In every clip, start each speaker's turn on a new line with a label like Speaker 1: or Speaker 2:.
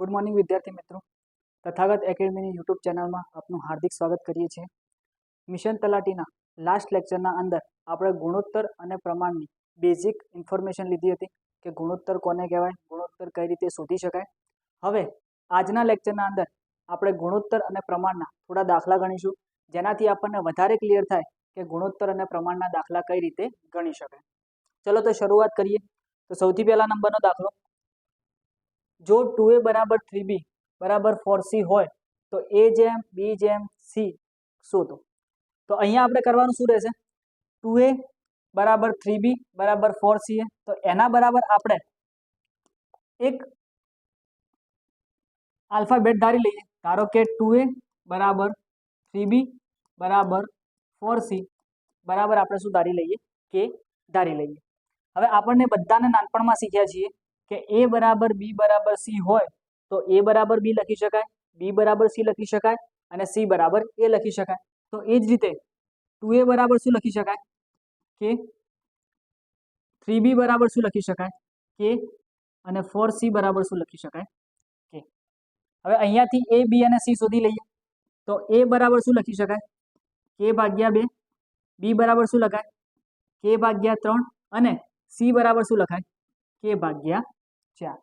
Speaker 1: Good morning વિદ્યાર્થી મિત્રો, Tathagata એકેડમીની YouTube ચેનલમાં આપનું હાર્દિક સ્વાગત કરીએ છીએ. મિશન તલાટીના લાસ્ટ લેક્ચરના અંદર આપણે ગુણોત્તર અને પ્રમાણની બેઝિક ઇન્ફોર્મેશન લીધી હતી કે ગુણોત્તર કોને કહેવાય, ગુણોત્તર કઈ રીતે શોધી શકાય. હવે આજના લેક્ચરના અંદર આપણે ગુણોત્તર અને પ્રમાણના થોડા દાખલા ગણીશું, જેનાથી આપણને વધારે ક્લિયર થાય કે ગુણોત્તર અને પ્રમાણના દાખલા કઈ રીતે ગણી શકાય. ચલો તો શરૂઆત કરીએ. તો સૌથી પહેલા નંબરનો દાખલો, જો 2a બરાબર 3b બરાબર 4c હોય તો a જેમ b જેમ c શોધો. તો અહીંયા આપણે કરવાનું શું રહેશે, 2a બરાબર 3b બરાબર 4ca, તો એના બરાબર આપણે એક આલ્ફાબેટ ધારી લઈએ. ધારો કે 2a બરાબર 3b બરાબર 4c બરાબર આપણે શું ધારી લઈએ, કે ધારી લઈએ. હવે આપણને બધાને નાનપણમાં શીખ્યા છીએ કે a બરાબર b બરાબર c હોય તો a બરાબર b લખી શકાય, b બરાબર c લખી શકાય અને c બરાબર a લખી શકાય. તો એ જ રીતે 2a બરાબર શું લખી શકાય, કે 3b બરાબર શું લખી શકાય, કે અને 4c બરાબર શું લખી શકાય, કે. હવે અહીંયાથી a b અને c શોધી લઈએ. તો a બરાબર શું લખી શકાય, k ભાગ્યા 2, b બરાબર શું લખાય, k ભાગ્યા 3 અને c બરાબર શું લખાય, k ભાગ્યા 4.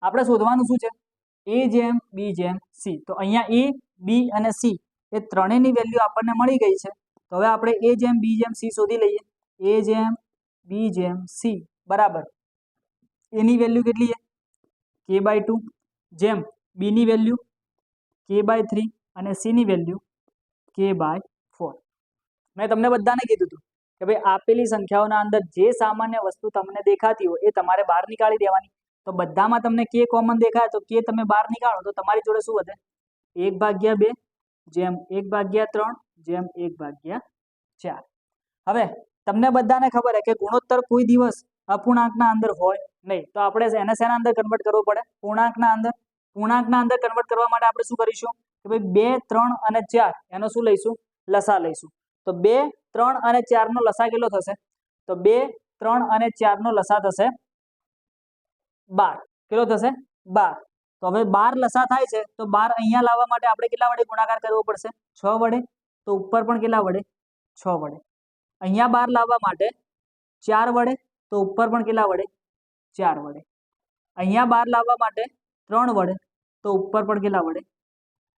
Speaker 1: આપણે શોધવાનું શું છે, a જેમ b જેમ c. તો અહીંયા a b અને c એ ત્રણેયની વેલ્યુ આપણને મળી ગઈ છે. તો હવે આપણે a જેમ b જેમ c શોધી લઈએ. a જેમ b જેમ c બરાબર a ની વેલ્યુ કેટલી છે, k/2, જેમ b ની વેલ્યુ k/3 અને c ની વેલ્યુ k/4. મેં તમને બધાને કીધું હતું કે ભાઈ આપેલી સંખ્યાઓના અંદર જે સામાન્ય વસ્તુ તમને દેખાતી હોય એ તમારે બહાર નીકાળી દેવાની. તો બધામાં તમને k કોમન દેખાય તો k તમે બહાર નીકાળો તો તમારી જોડે શું વધે, 1/2 જેમ 1/3 જેમ 1/4. હવે તમને બધાને ખબર છે કે ગુણોત્તર કોઈ દિવસ અપૂર્ણાંકના અંદર હોય નહીં. તો આપણે એને શેના અંદર કન્વર્ટ કરવો પડે, પૂર્ણાંકના અંદર. પૂર્ણાંકના અંદર કન્વર્ટ કરવા માટે આપણે શું કરીશું કે ભાઈ 2, 3 અને 4 એનો શું લઈશું, લસા લઈશું. તો 2, 3 અને 4 નો લસા કેટલો થશે, તો 2, 3 અને 4 નો લસા થશે 12. કેટલો થશે, 12. તો હવે 12 લસા થાય છે તો 12 અહીંયા લાવવા માટે આપણે કેટલા વડે ગુણાકાર કરવો પડશે, 6 વડે. તો ઉપર પણ કેટલા વડે, 6 વડે. અહીંયા 12 લાવવા માટે 4 વડે. તો ઉપર પણ કેટલા વડે, 4 વડે. અહીંયા 12 લાવવા માટે 3 વડે. તો ઉપર પણ કેટલા વડે,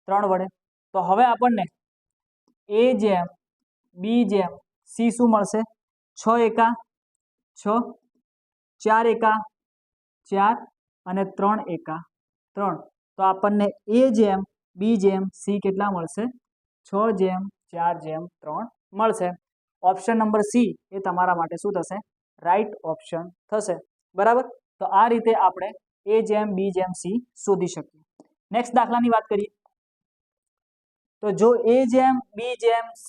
Speaker 1: 3 વડે. તો હવે આપણને a જેમ b જેમ c શું મળશે, 6 એકા 6, 4 એકા 4 અને 3 એકા 3. તો આપણને a જેમ b જેમ c કેટલા મળશે, 6 જેમ 4 જેમ 3 મળશે. ઓપ્શન નંબર c એ તમારા માટે શું થશે, રાઈટ ઓપ્શન થશે. બરાબર. તો આ રીતે આપણે a જેમ b જેમ c શોધી શકીએ. નેક્સ્ટ દાખલાની વાત કરીએ. તો જો a જેમ b જેમ c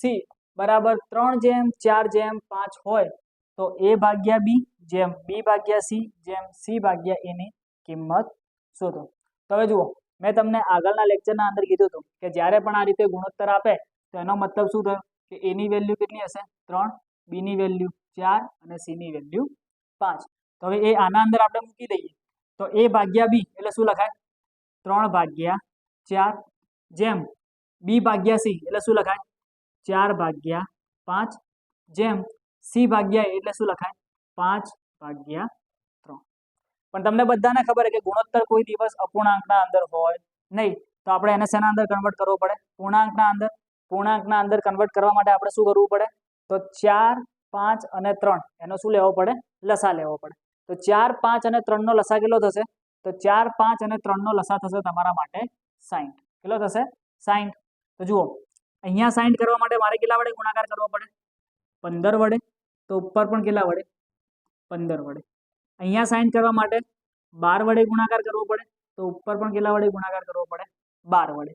Speaker 1: બરાબર 3 જેમ 4 જેમ 5 હોય તો a ભાગ્યા b જેમ b ભાગ્યા c જેમ c ભાગ્યા a ની કિંમત શોધો. તો હવે જુઓ, મેં તમને આગળના લેક્ચરના અંદર કીધું હતું કે જ્યારે પણ આ રીતે ગુણોત્તર આપે તો એનો મતલબ શું થયો કે a ની વેલ્યુ કેટલી હશે, 3, b ની વેલ્યુ 4 અને c ની વેલ્યુ 5. તો હવે એ આના અંદર આપણે મૂકી દઈએ. તો a ભાગ્યા b એટલે શું લખાય, 3/4 જેમ b ભાગ્યા c એટલે શું લખાય, 4/5 જેમ c ભાગ્યા a એટલે શું લખાય, 5/3. પણ તમને બધાને ખબર છે કે ગુણોત્તર કોઈ દિવસ અપૂર્ણાંકના અંદર હોય નહીં. તો આપણે એને શેના અંદર કન્વર્ટ કરવો પડે, પૂર્ણાંકના અંદર. પૂર્ણાંકના અંદર કન્વર્ટ કરવા માટે આપણે શું કરવું પડે, તો 4, 5 અને 3 એનો શું લેવો પડે, લસા લેવો પડે. તો 4, 5 અને 3 નો લસા કેટલો થશે, તો 4, 5 અને 3 નો લસા થશે તમારા માટે 60. કેટલો થશે, 60. તો જુઓ, અહીંયા 60 કરવા માટે મારે કેટલા વડે ગુણાકાર કરવો પડે, 15 વડે. તો ઉપર પણ કેટલા વડે, 15 વડે. અહીંયા 60 કરવા માટે 12 વડે ગુણાકાર કરવો પડે. તો ઉપર પણ કેટલા વડે ગુણાકાર કરવો પડે, 12 વડે.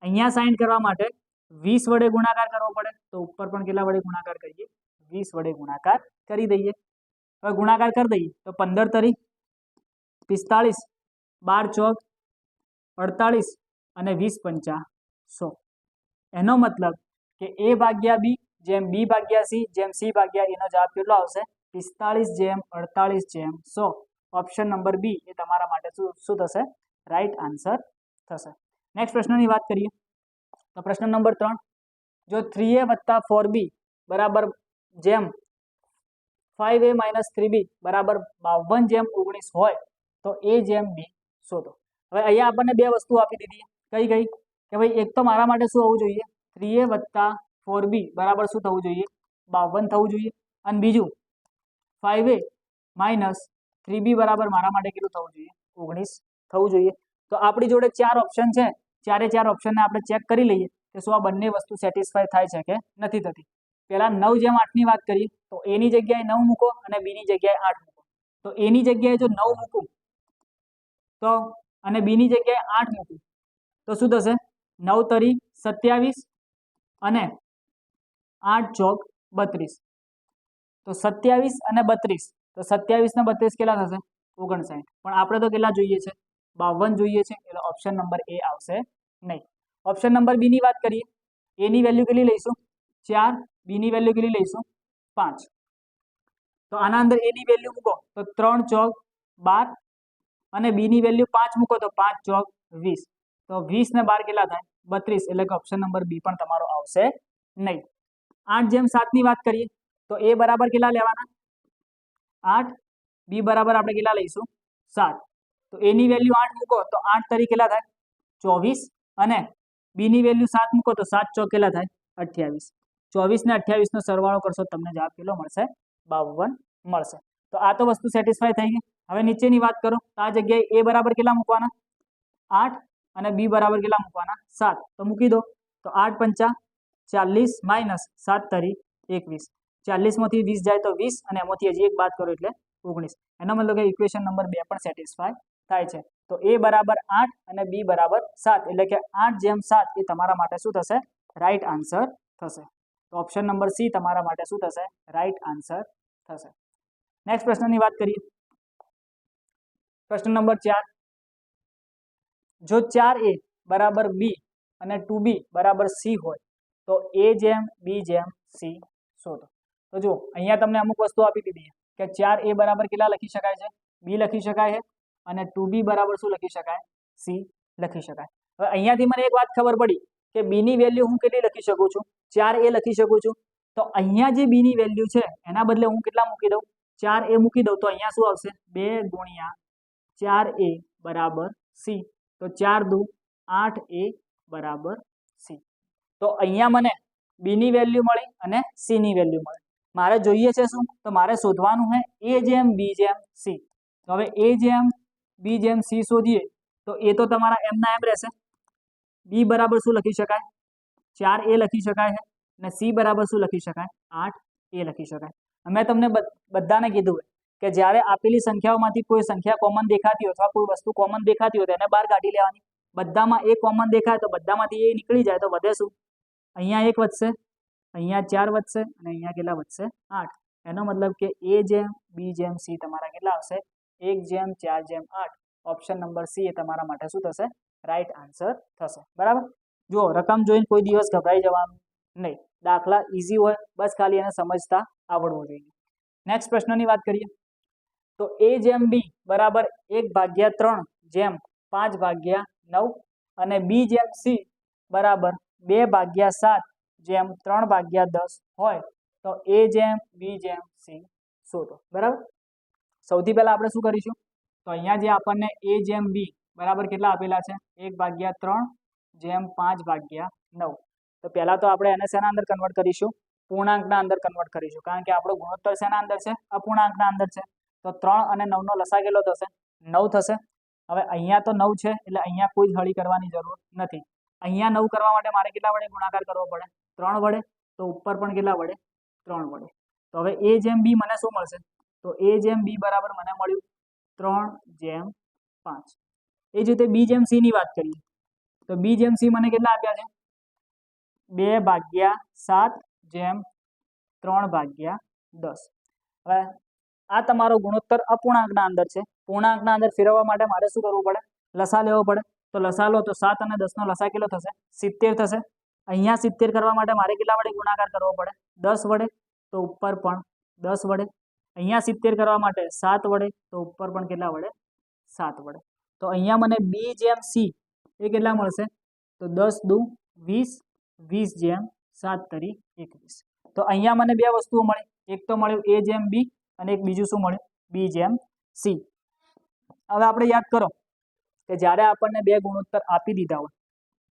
Speaker 1: અહીંયા 60 કરવા માટે 20 વડે ગુણાકાર કરવો પડે. તો ઉપર પણ કેટલા વડે ગુણાકાર કરીએ, 20 વડે ગુણાકાર કરી દઈએ. હવે ગુણાકાર કરી દઈએ તો 15 તરી 45, 12 ચોક 48 અને 20 પંચા 100. એનો મતલબ કે a ભાગ્યા b જેમ b ભાગ્યા c જેમ c ભાગ્યા a નો જવાબ કેટલો આવશે, 45 જેમ 48 જેમ 100. ઓપ્શન નંબર બી એ તમારા માટે શું થશે, રાઈટ આન્સર થશે. નેક્સ્ટ પ્રશ્નની વાત કરીએ તો પ્રશ્ન નંબર 3, જો 3a વત્તા 4b બરાબર જેમ 5a માઇનસ 3b બરાબર 52/19 હોય તો a જેમ b શોધો. હવે અહીંયા આપણને બે વસ્તુ આપી દીધી, કઈ કઈ કે ભાઈ એક તો મારા માટે શું હોવું જોઈએ 3a વત્તા 4b બરાબર શું થવું જોઈએ 52 થવું જોઈએ, અને બીજું 5a માઇનસ 3b બરાબર મારા માટે કેટલું થવું જોઈએ 19 થવું જોઈએ. તો આપણી જોડે 4 ઓપ્શન છે, ચારે 4 ઓપ્શનને આપણે ચેક કરી લઈએ કે શું આ બંને વસ્તુ સેટિસ્ફાય થાય છે કે નથી થતી. પહેલા 9/8 ની વાત કરીએ તો a ની જગ્યાએ 9 મૂકો અને b ની જગ્યાએ 8 મૂકો. તો a ની જગ્યાએ જો 9 મૂકું તો અને b ની જગ્યાએ 8 મૂકું તો શું થશે 9 તરી 27 અને 8 ચોક 32. તો 27 અને 32, તો 27 ને 32 કેટલા થશે 59. પણ આપણે તો કેટલા જોઈએ છે 52 જોઈએ છે, એટલે ઓપ્શન નંબર એ આવશે નહીં. ઓપ્શન નંબર બી ની વાત કરીએ, a ની વેલ્યુ કેટલી લઈશું 4, b ની વેલ્યુ કેટલી લઈશું 5. તો આના અંદર a ની વેલ્યુ મૂકો તો 3 ચોક 12 અને b ની વેલ્યુ 5 મૂકો તો 5 ચોક 20. તો 20 ને 12 કેટલા થાય 32, એટલે કે ઓપ્શન નંબર બી પણ તમારો આવશે નહીં. 8/7 ની વાત કરીએ તો a બરાબર કેટલા લેવાના 8, b બરાબર આપણે કેટલા લઈશું 7. તો a ની વેલ્યુ 8 મૂકો તો 8 તરી કેટલા થાય 24 અને b ની વેલ્યુ 7 મૂકો તો 7 ચોક કેટલા થાય 28. 24 ને 28 નો સરવાળો કરશો તમને જવાબ કેટલો મળશે 52 મળશે. તો આ તો વસ્તુ સેટિસ્ફાય થઈ ગઈ. હવે નીચેની વાત કરો તો આ જગ્યાએ a બરાબર કેટલા મૂકવાના 8 અને b બરાબર કેટલા મૂકવાના 7. તો મૂકી દો તો 8 પંચા 40 માઇનસ 7 તરી 21. 40 માંથી 20 જાય તો 20 અને એમાંથી હજી એક બાદ કરો એટલે 19. એનો મતલબ કે ઇક્વેશન નંબર 2 પણ સેટિસ્ફાય થાય છે. તો a બરાબર 8 અને b બરાબર 7, એટલે કે 8/7 એ તમારા માટે શું થશે રાઈટ આન્સર થશે. તો ઓપ્શન નંબર સી તમારા માટે શું થશે રાઈટ આન્સર થશે. નેક્સ્ટ પ્રશ્નની વાત કરીએ, પ્રશ્ન નંબર 4, જો 4a બરાબર b અને 2b બરાબર c હોય તો a જેમ b જેમ c શોધો. તો જો અહીંયા તમને અમુક વસ્તુ આપી દીધી કે 4a બરાબર કેટલા લખી શકાય છે b લખી શકાય છે અને 2b બરાબર શું લખી શકાય c લખી શકાય. હવે અહીંયાથી મને એક વાત ખબર પડી કે b ની વેલ્યુ હું કેટલી લખી શકું છું 4a લખી શકું છું. તો અહીંયા જે b ની વેલ્યુ છે એના બદલે હું કેટલા મૂકી દઉં 4a મૂકી દઉં તો અહીંયા શું આવશે 2 ગુણ્યા 4a બરાબર c. તો 4 દુ 8a બરાબર c. તો અહીંયા મને b ની વેલ્યુ મળી અને c ની વેલ્યુ મળી. મારે જોઈએ છે શું તો મારે શોધવાનું છે a જેમ b જેમ c. તો હવે a જેમ b જેમ c શોધીએ તો એ તો તમારા એમના એમ રહેશે. b બરાબર શું લખી શકાય 4a લખી શકાય છે અને c બરાબર શું લખી શકાય 8a લખી શકાય. મેં તમને બધાને કીધું કે જ્યારે આપેલી સંખ્યાઓમાંથી કોઈ સંખ્યા કોમન દેખાતી હોય અથવા કોઈ વસ્તુ કોમન દેખાતી હોય તો એને બહાર કાઢી લેવાની. બધામાં a કોમન દેખાય તો બધામાંથી a નીકળી જાય તો વધે શું અહીંયા 1 વધશે, અહીંયા 4 વધશે અને અહીંયા કેટલા વધશે 8. એનો મતલબ કે a જેમ b જેમ c તમારા કેટલા આવશે 1/4/8. ઓપ્શન નંબર સી એ તમારા માટે શું થશે રાઈટ આન્સર થશે. બરાબર. જો રકમ જોઈને કોઈ દિવસ ગભરાઈ જવાનું નહીં. દાખલા ઈઝી હોય, બસ ખાલી એને સમજતા આવડવું જોઈએ. નેક્સ્ટ પ્રશ્નની વાત કરીએ તો a જેમ b બરાબર 1/3 જેમ 5/9 અને b જેમ c બરાબર 2/7 જેમ 3/10 હોય તો a જેમ b જેમ c શોધો. બરાબર. સૌથી પહેલા આપણે શું કરીશું તો અહીંયા જે આપણને a જેમ b બરાબર કેટલા આપેલા છે 1/3 જેમ 5/9. તો પહેલા તો આપણે એને શેના અંદર કન્વર્ટ કરીશું પૂર્ણાંકના અંદર કન્વર્ટ કરીશું, કારણ કે આપણો ગુણોત્તર શેના અંદર છે અપૂર્ણાંકના અંદર છે. તો 3 અને 9 નો લસા કેટલો થશે 9 થશે. હવે અહીંયા તો 9 છે એટલે અહીંયા કોઈ જ હળી કરવાની જરૂર નથી. અહીંયા 9 કરવા માટે મારે કેટલા વડે ગુણાકાર કરવો પડે 3 વડે. તો ઉપર પણ કેટલા વડે 3 વડે. તો હવે a જેમ b મને શું મળશે તો a જેમ b બરાબર મને મળ્યું 3/5. એ જ રીતે b જેમ c ની વાત કરીએ તો b જેમ c મને કેટલા આપ્યા છે 2/7 જેમ 3/10. હવે આ તમારો ગુણોત્તર અપૂર્ણાંકના અંદર છે. પૂર્ણાંકના અંદર ફેરવવા માટે મારે શું કરવું પડે લસા લેવો પડે. તો લસા લો તો 7 અને 10 નો લસા કેટલો થશે 70 થશે. અહીંયા 70 કરવા માટે મારે કેટલા વડે ગુણાકાર કરવો પડે 10 વડે. તો ઉપર પણ 10 વડે. અહીંયા 70 કરવા માટે 7 વડે તો ઉપર પણ કેટલા વડે 7 વડે. તો અહીંયા મને બી જેમ સી એ કેટલા મળશે? તો 10 દુ 20, 20 જેમ 7 તરી 21. તો અહીંયા મને બે વસ્તુઓ મળી, એક તો મળ્યું એ જેમ બી અને એક બીજું શું મળ્યું? બી જેમ સી. હવે આપણે યાદ કરો કે જ્યારે આપણને બે ગુણોત્તર આપી દીધા હોય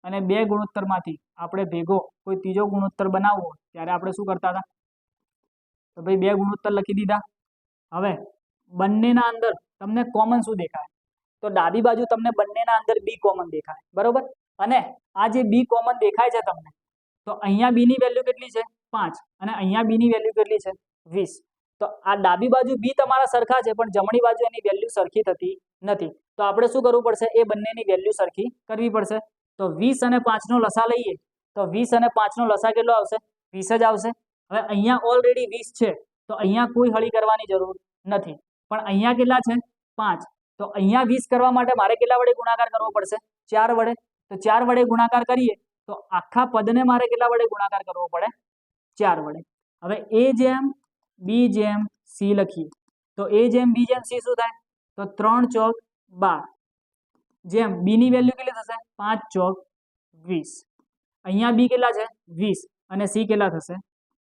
Speaker 1: અને બે ગુણોત્તરમાંથી આપણે ભેગો કોઈ ત્રીજો ગુણોત્તર બનાવવો હોય ત્યારે આપણે શું કરતા હતા? તો ભાઈ બે ગુણોત્તર લખી દીધા. હવે બંનેના અંદર તમને કોમન શું દેખાય? તો ડાબી બાજુ તમને બંનેના અંદર બી કોમન દેખાય, બરોબર? અને આ જે બી કોમન દેખાય છે તમને, તો અહીંયા બી ની વેલ્યુ કેટલી છે? 5 અને અહીંયા બી ની વેલ્યુ કેટલી છે? 20. તો આ ડાબી બાજુ બી તમારા સરખા છે પણ જમણી બાજુ એની વેલ્યુ સરખી થતી નથી. તો આપણે શું કરવું પડશે? એ બંનેની વેલ્યુ સરખી કરવી પડશે. તો 20 અને 5 નો લસા લઈએ તો 20 અને 5 નો લસા કેટલો આવશે? 20 જ આવશે. હવે અહીંયા ઓલરેડી 20 છે તો અહીંયા કોઈ હળી કરવાની જરૂર નથી, પણ અહીંયા કેટલા છે? 5. તો અહીંયા 20 કરવા માટે મારે કેટલા વડે ગુણાકાર કરવો પડશે? 4 વડે. તો 4 વડે ગુણાકાર કરીએ તો આખા પદને મારે કેટલા વડે ગુણાકાર કરવો પડે? 4 વડે. હવે એ જેમ બી જેમ સી લખીએ તો એ જેમ બી જેમ સી શું થાય? તો 3 ચોક 12 જેમ બી ની વેલ્યુ કેટલી થશે? 5 ચોક 20. અહીંયા બી કેટલા છે? 20 અને સી કેટલા થશે?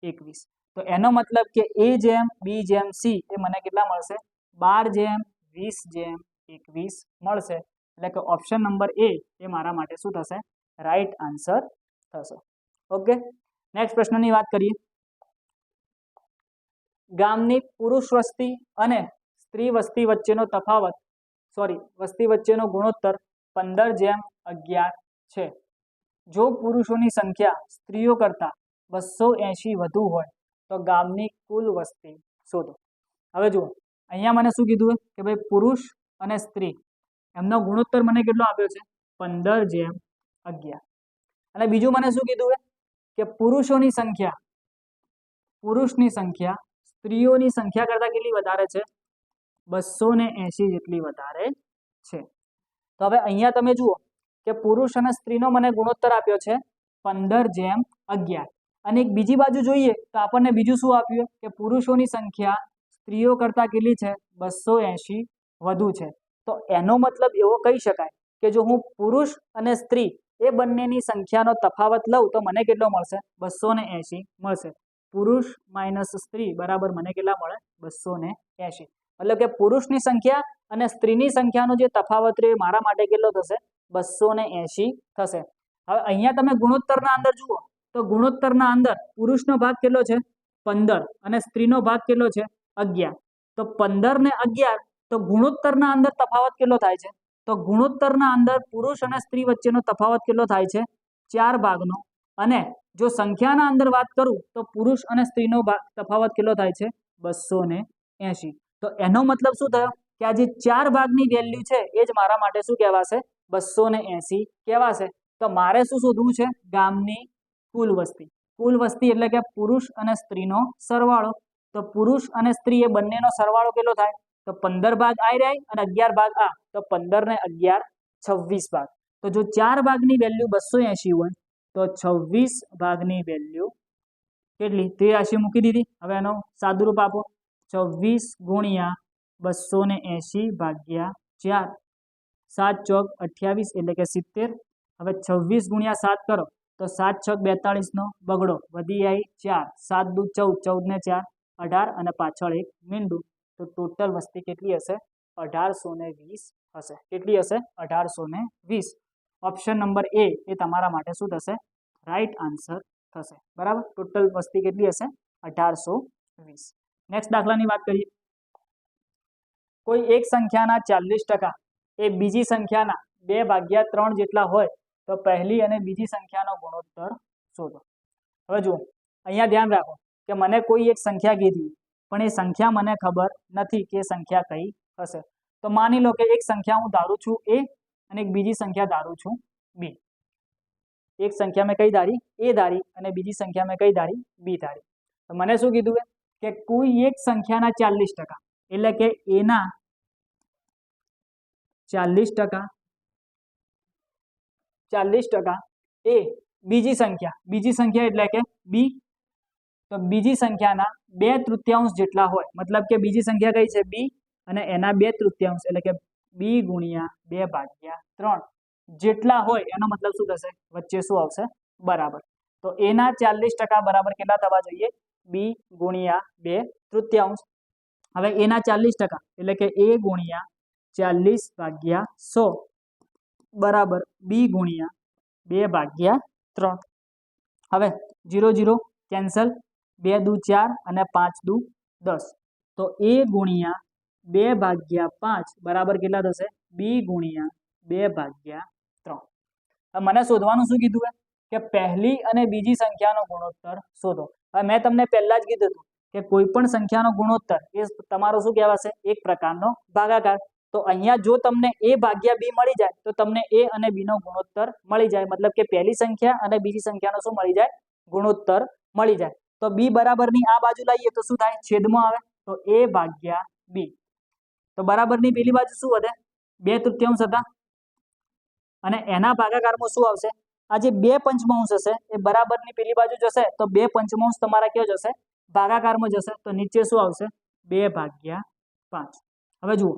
Speaker 1: 21. તો એનો મતલબ કે એ જેમ બી જેમ સી એ મને કેટલા મળશે? 12 જેમ 20 જેમ 21 મળશે. એટલે કે ઓપ્શન નંબર એ એ મારા માટે શું થશે? રાઈટ આન્સર થશે. ઓકે, નેક્સ્ટ પ્રશ્નની વાત કરીએ. ગામની પુરુષ વસ્તી અને સ્ત્રી વસ્તી વચ્ચેનો તફાવત વસ્તી વચ્ચેનો ગુણોત્તર 15:11 છે. જો પુરુષોની સંખ્યા સ્ત્રીઓ કરતા 280 વધુ હોય તો ગામની કુલ વસ્તી શોધો. હવે જુઓ, અહીંયા મને શું કીધું કે ભાઈ પુરુષ અને સ્ત્રી એમનો ગુણોત્તર મને કેટલો આપ્યો છે? 15:11. અને બીજું મને શું કીધું કે પુરુષોની સંખ્યા સ્ત્રીઓની સંખ્યા કરતા કેટલી વધારે છે? 280 જેટલી વધારે છે. તો હવે અહીંયા તમે જુઓ કે પુરુષ અને સ્ત્રીનો મને ગુણોત્તર આપ્યો છે 15:11 અને એક બીજી બાજુ જોઈએ તો આપણને બીજું શું આપ્યું કે પુરુષોની સંખ્યા સ્ત્રીઓ કરતા કેટલી છે? 280 વધુ છે. તો એનો મતલબ એવો કહી શકાય કે જો હું પુરુષ અને સ્ત્રી એ બંનેની સંખ્યાનો તફાવત લઉં તો મને કેટલો મળશે? 280 મળશે. પુરુષ માઇનસ સ્ત્રી બરાબર મને કેટલા મળે? 280. મતલબ કે પુરુષની સંખ્યા અને સ્ત્રીની સંખ્યાનો જે તફાવત રહ્યો એ મારા માટે કેટલો થશે? 280 થશે. હવે અહીંયા તમે ગુણોત્તરના અંદર જુઓ તો ગુણોત્તરના અંદર પુરુષનો ભાગ કેટલો છે? 15 અને સ્ત્રીનો ભાગ કેટલો છે? 11. તો 15 ને 11 તો ગુણોત્તરના અંદર તફાવત કેટલો થાય છે? તો ગુણોત્તરના અંદર પુરુષ અને સ્ત્રી વચ્ચેનો તફાવત કેટલો થાય છે? 4 ભાગનો. અને જો સંખ્યાના અંદર વાત કરું તો પુરુષ અને સ્ત્રીનો તફાવત કેટલો થાય છે? 280. તો એનો મતલબ શું થયો કે આ જે 4 ભાગની વેલ્યુ છે એ જ મારા માટે શું કહેવાશે? 280 કહેવાશે. તો મારે શું શોધવું છે? ગામની કુલ વસ્તી. કુલ વસ્તી એટલે કે પુરુષ અને સ્ત્રીનો સરવાળો. તો પુરુષ અને સ્ત્રી એ બંનેનો સરવાળો કેટલો થાય? તો 15 ભાગ આ રહી અને 11 ભાગ આ. તો 15 ને 11 26 ભાગ. તો જો 4 ભાગની વેલ્યુ 280 હોય તો 26 ભાગની વેલ્યુ કેટલી? 83 મૂકી દીધી. હવે એનો સાદુરૂપ આપો. 26 ગુણ્યા 280 ભાગ્યા 4. 7 ચોક 28 એટલે કે 70. હવે 26 ગુણ્યા 7 કરો તો 7 છક 42 નો બગડો વધી આવી 4. 7 દુ 14, 14 ને 4 18 અને પાછળ એક મીંડું. તો ટોટલ વસ્તી કેટલી હશે? 1820 હશે. કેટલી હશે? 1820. ઓપ્શન નંબર એ એ તમારા માટે શું થશે? રાઈટ આન્સર થશે. બરાબર. ટોટલ વસ્તી કેટલી હશે? 1820. નેક્સ્ટ દાખલાની વાત કરીએ. કોઈ એક સંખ્યાના 40% એ બીજી સંખ્યાના 2/3 જેટલા હોય તો પહેલી અને બીજી સંખ્યાનો ગુણોત્તર શોધો. હવે જુઓ, અહીંયા ધ્યાન રાખો કે મને કોઈ એક સંખ્યા કીધી પણ એ સંખ્યા મને ખબર નથી કે સંખ્યા કઈ હશે. તો માની લો કે એક સંખ્યા હું ધારું છું એ અને એક બીજી સંખ્યા ધારું છું બી. એક સંખ્યા મેં કઈ ધારી? એ ધારી અને બીજી સંખ્યા મેં કઈ ધારી? બી ધારી. તો મને શું કીધું કે કોઈ એક સંખ્યાના 40% એટલે કે એના 40% એ બીજી સંખ્યા એટલે કે બી. તો બીજી સંખ્યાના 2/3 જેટલા હોય, મતલબ કે બીજી સંખ્યા કઈ છે? બી અને એના 2/3 એટલે કે બી ગુણ્યા 2/3 જેટલા હોય એનો મતલબ શું થશે? વચ્ચે શું આવશે? બરાબર. તો a ના 40% બરાબર કેટલા થવા જોઈએ? બી ગુણ્યા 2/3. હવે a ના 40% એટલે કે a ગુણ્યા 40/100 બરાબર બી ગુણ્યા 2/3. હવે 0 0 કેન્સલ, 2 દુ 4 અને 5 દુ 10. તો a ગુણ્યા 2/5 બરાબર કેટલા થશે? બી ગુણ્યા 2/3. હવે મને શોધવાનું શું કીધું છે કે પહેલી અને બીજી સંખ્યાનો ગુણોત્તર શોધો. હવે મેં તમને પહેલા જ કીધું હતું કે કોઈ પણ સંખ્યાનો ગુણોત્તર એ તમારો શું કહેવાશે? એક પ્રકારનો ભાગાકાર. તો અહીંયા જો તમને a ભાગ્યા b મળી જાય તો તમને a અને b નો ગુણોત્તર મળી જાય, મતલબ કે પહેલી સંખ્યા અને બીજી સંખ્યાનો શું મળી જાય? ગુણોત્તર મળી જાય. તો b બરાબરની આ બાજુ લાવીએ તો શું થાય? છેદમાં આવે તો a ભાગ્યા b. તો બરાબરની પેલી બાજુ શું વધે? 2/3 હતા અને એના ભાગાકારમાં શું આવશે? આ જે 2 પંચમાંશ હશે એ બરાબરની પેલી બાજુ જશે તો 2 પંચમાંશ તમારા કયો જશે? ભાગાકારમાં જશે. તો નીચે શું આવશે? 2/5. હવે જુઓ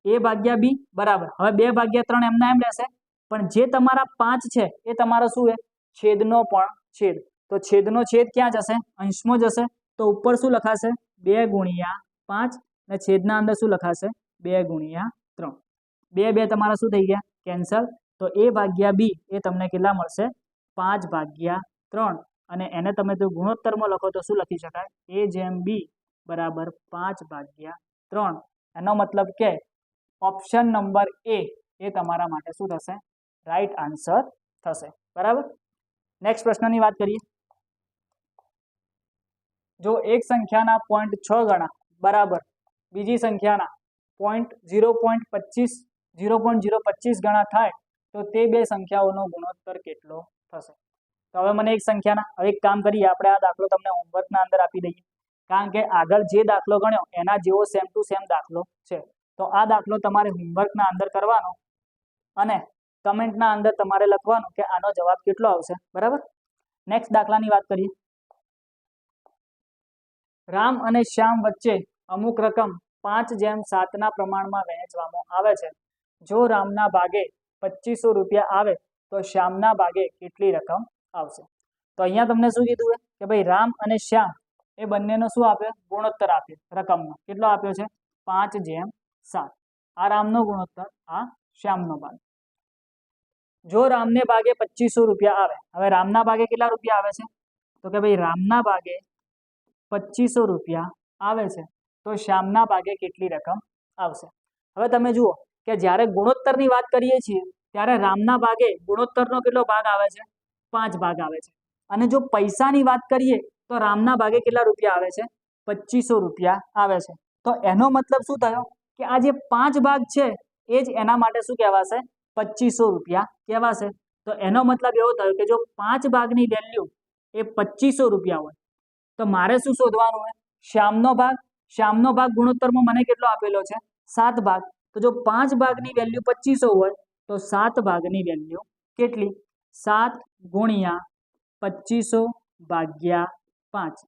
Speaker 1: a ભાગ્યા b બરાબર. હવે 2/3 એમના એમ રહેશે, પણ જે તમારા 5 છે એ તમારો શું છે? છેદનો પણ છેદ. તો છેદનો છેદ ક્યાં જશે? અંશમાં જશે. તો ઉપર શું લખાશે? 2 ગુણ્યા 5 અને છેદના અંદર શું લખાશે? 2 ગુણ્યા 3. 2 2 તમારા શું થઈ ગયા? કેન્સલ. તો a ભાગ્યા b એ તમને કેટલા મળશે? 5/3. અને એને તમે જો ગુણોત્તરમાં લખો તો શું લખી શકાય? a જેમ b બરાબર 5/3. એનો મતલબ કે ઓપ્શન નંબર એ એ તમારા માટે શું થશે? રાઈટ આન્સર થશે. બરાબર. નેક્સ્ટ પ્રશ્નની વાત કરીએ. જો એક સંખ્યાના 0.6 ગણા બરાબર બીજી સંખ્યાના 0.025 ગણા થાય તો તે બે સંખ્યાઓનો ગુણોત્તર કેટલો થશે? તો હવે મને એક સંખ્યાના, હવે એક કામ કરીએ, આપણે આ દાખલો તમને હોમવર્કના અંદર આપી દઈએ, કારણ કે આગળ જે દાખલો ગણ્યો એના જેવો સેમ ટુ સેમ દાખલો છે. તો આ દાખલો તમારે હોમવર્કના અંદર કરવાનો અને કમેન્ટના અંદર તમારે લખવાનું કે આનો જવાબ કેટલો આવશે. બરાબર. નેક્સ્ટ દાખલાની વાત કરીએ. રામ અને શ્યામ વચ્ચે અમુક રકમ 5/7 પ્રમાણમાં વહેંચવામાં આવે છે. જો રામના ભાગે 2500 રૂપિયા આવે તો શ્યામના ભાગે કેટલી રકમ આવશે? તો અહીંયા તમને શું કીધું છે કે ભાઈ રામ અને શ્યામ એ બંનેનો શું આપ્યો? ગુણોત્તર આપ્યો રકમનો. કેટલો આપ્યો છે? 5/7. આ રામનો ગુણોત્તર, આ શ્યામનો ભાગ. જો રામને ભાગે 2500 રૂપિયા આવે, હવે રામના ભાગે કેટલા રૂપિયા આવે છે? તો કે ભાઈ રામના ભાગે 2500 રૂપિયા આવે છે તો શ્યામના ભાગે કેટલી રકમ આવશે? હવે તમે જુઓ કે જ્યારે ગુણોત્તરની વાત કરીએ છીએ ત્યારે રામના ભાગે ગુણોત્તરનો કેટલો ભાગ આવે છે? 5 ભાગ આવે છે. અને જો પૈસાની વાત કરીએ તો રામના ભાગે કેટલા રૂપિયા આવે છે? 2500 રૂપિયા આવે છે. તો એનો મતલબ શું થયો કે આ જે 5 ભાગ છે એ જ એના માટે શું કહેવાશે? 2500 રૂપિયા કહેવાશે. તો એનો મતલબ એવો થયો કે જો 5 ભાગની વેલ્યુ એ 2500 રૂપિયા હોય તો મારે શું શોધવાનું હોય? શ્યામનો ભાગ. શ્યામનો ભાગ ગુણોત્તરમાં મને કેટલો આપેલો છે? 7 ભાગ. તો જો 5 ભાગની વેલ્યુ 2500 હોય તો 7 ભાગની વેલ્યુ કેટલી? 7 ગુણ્યા 2500/5.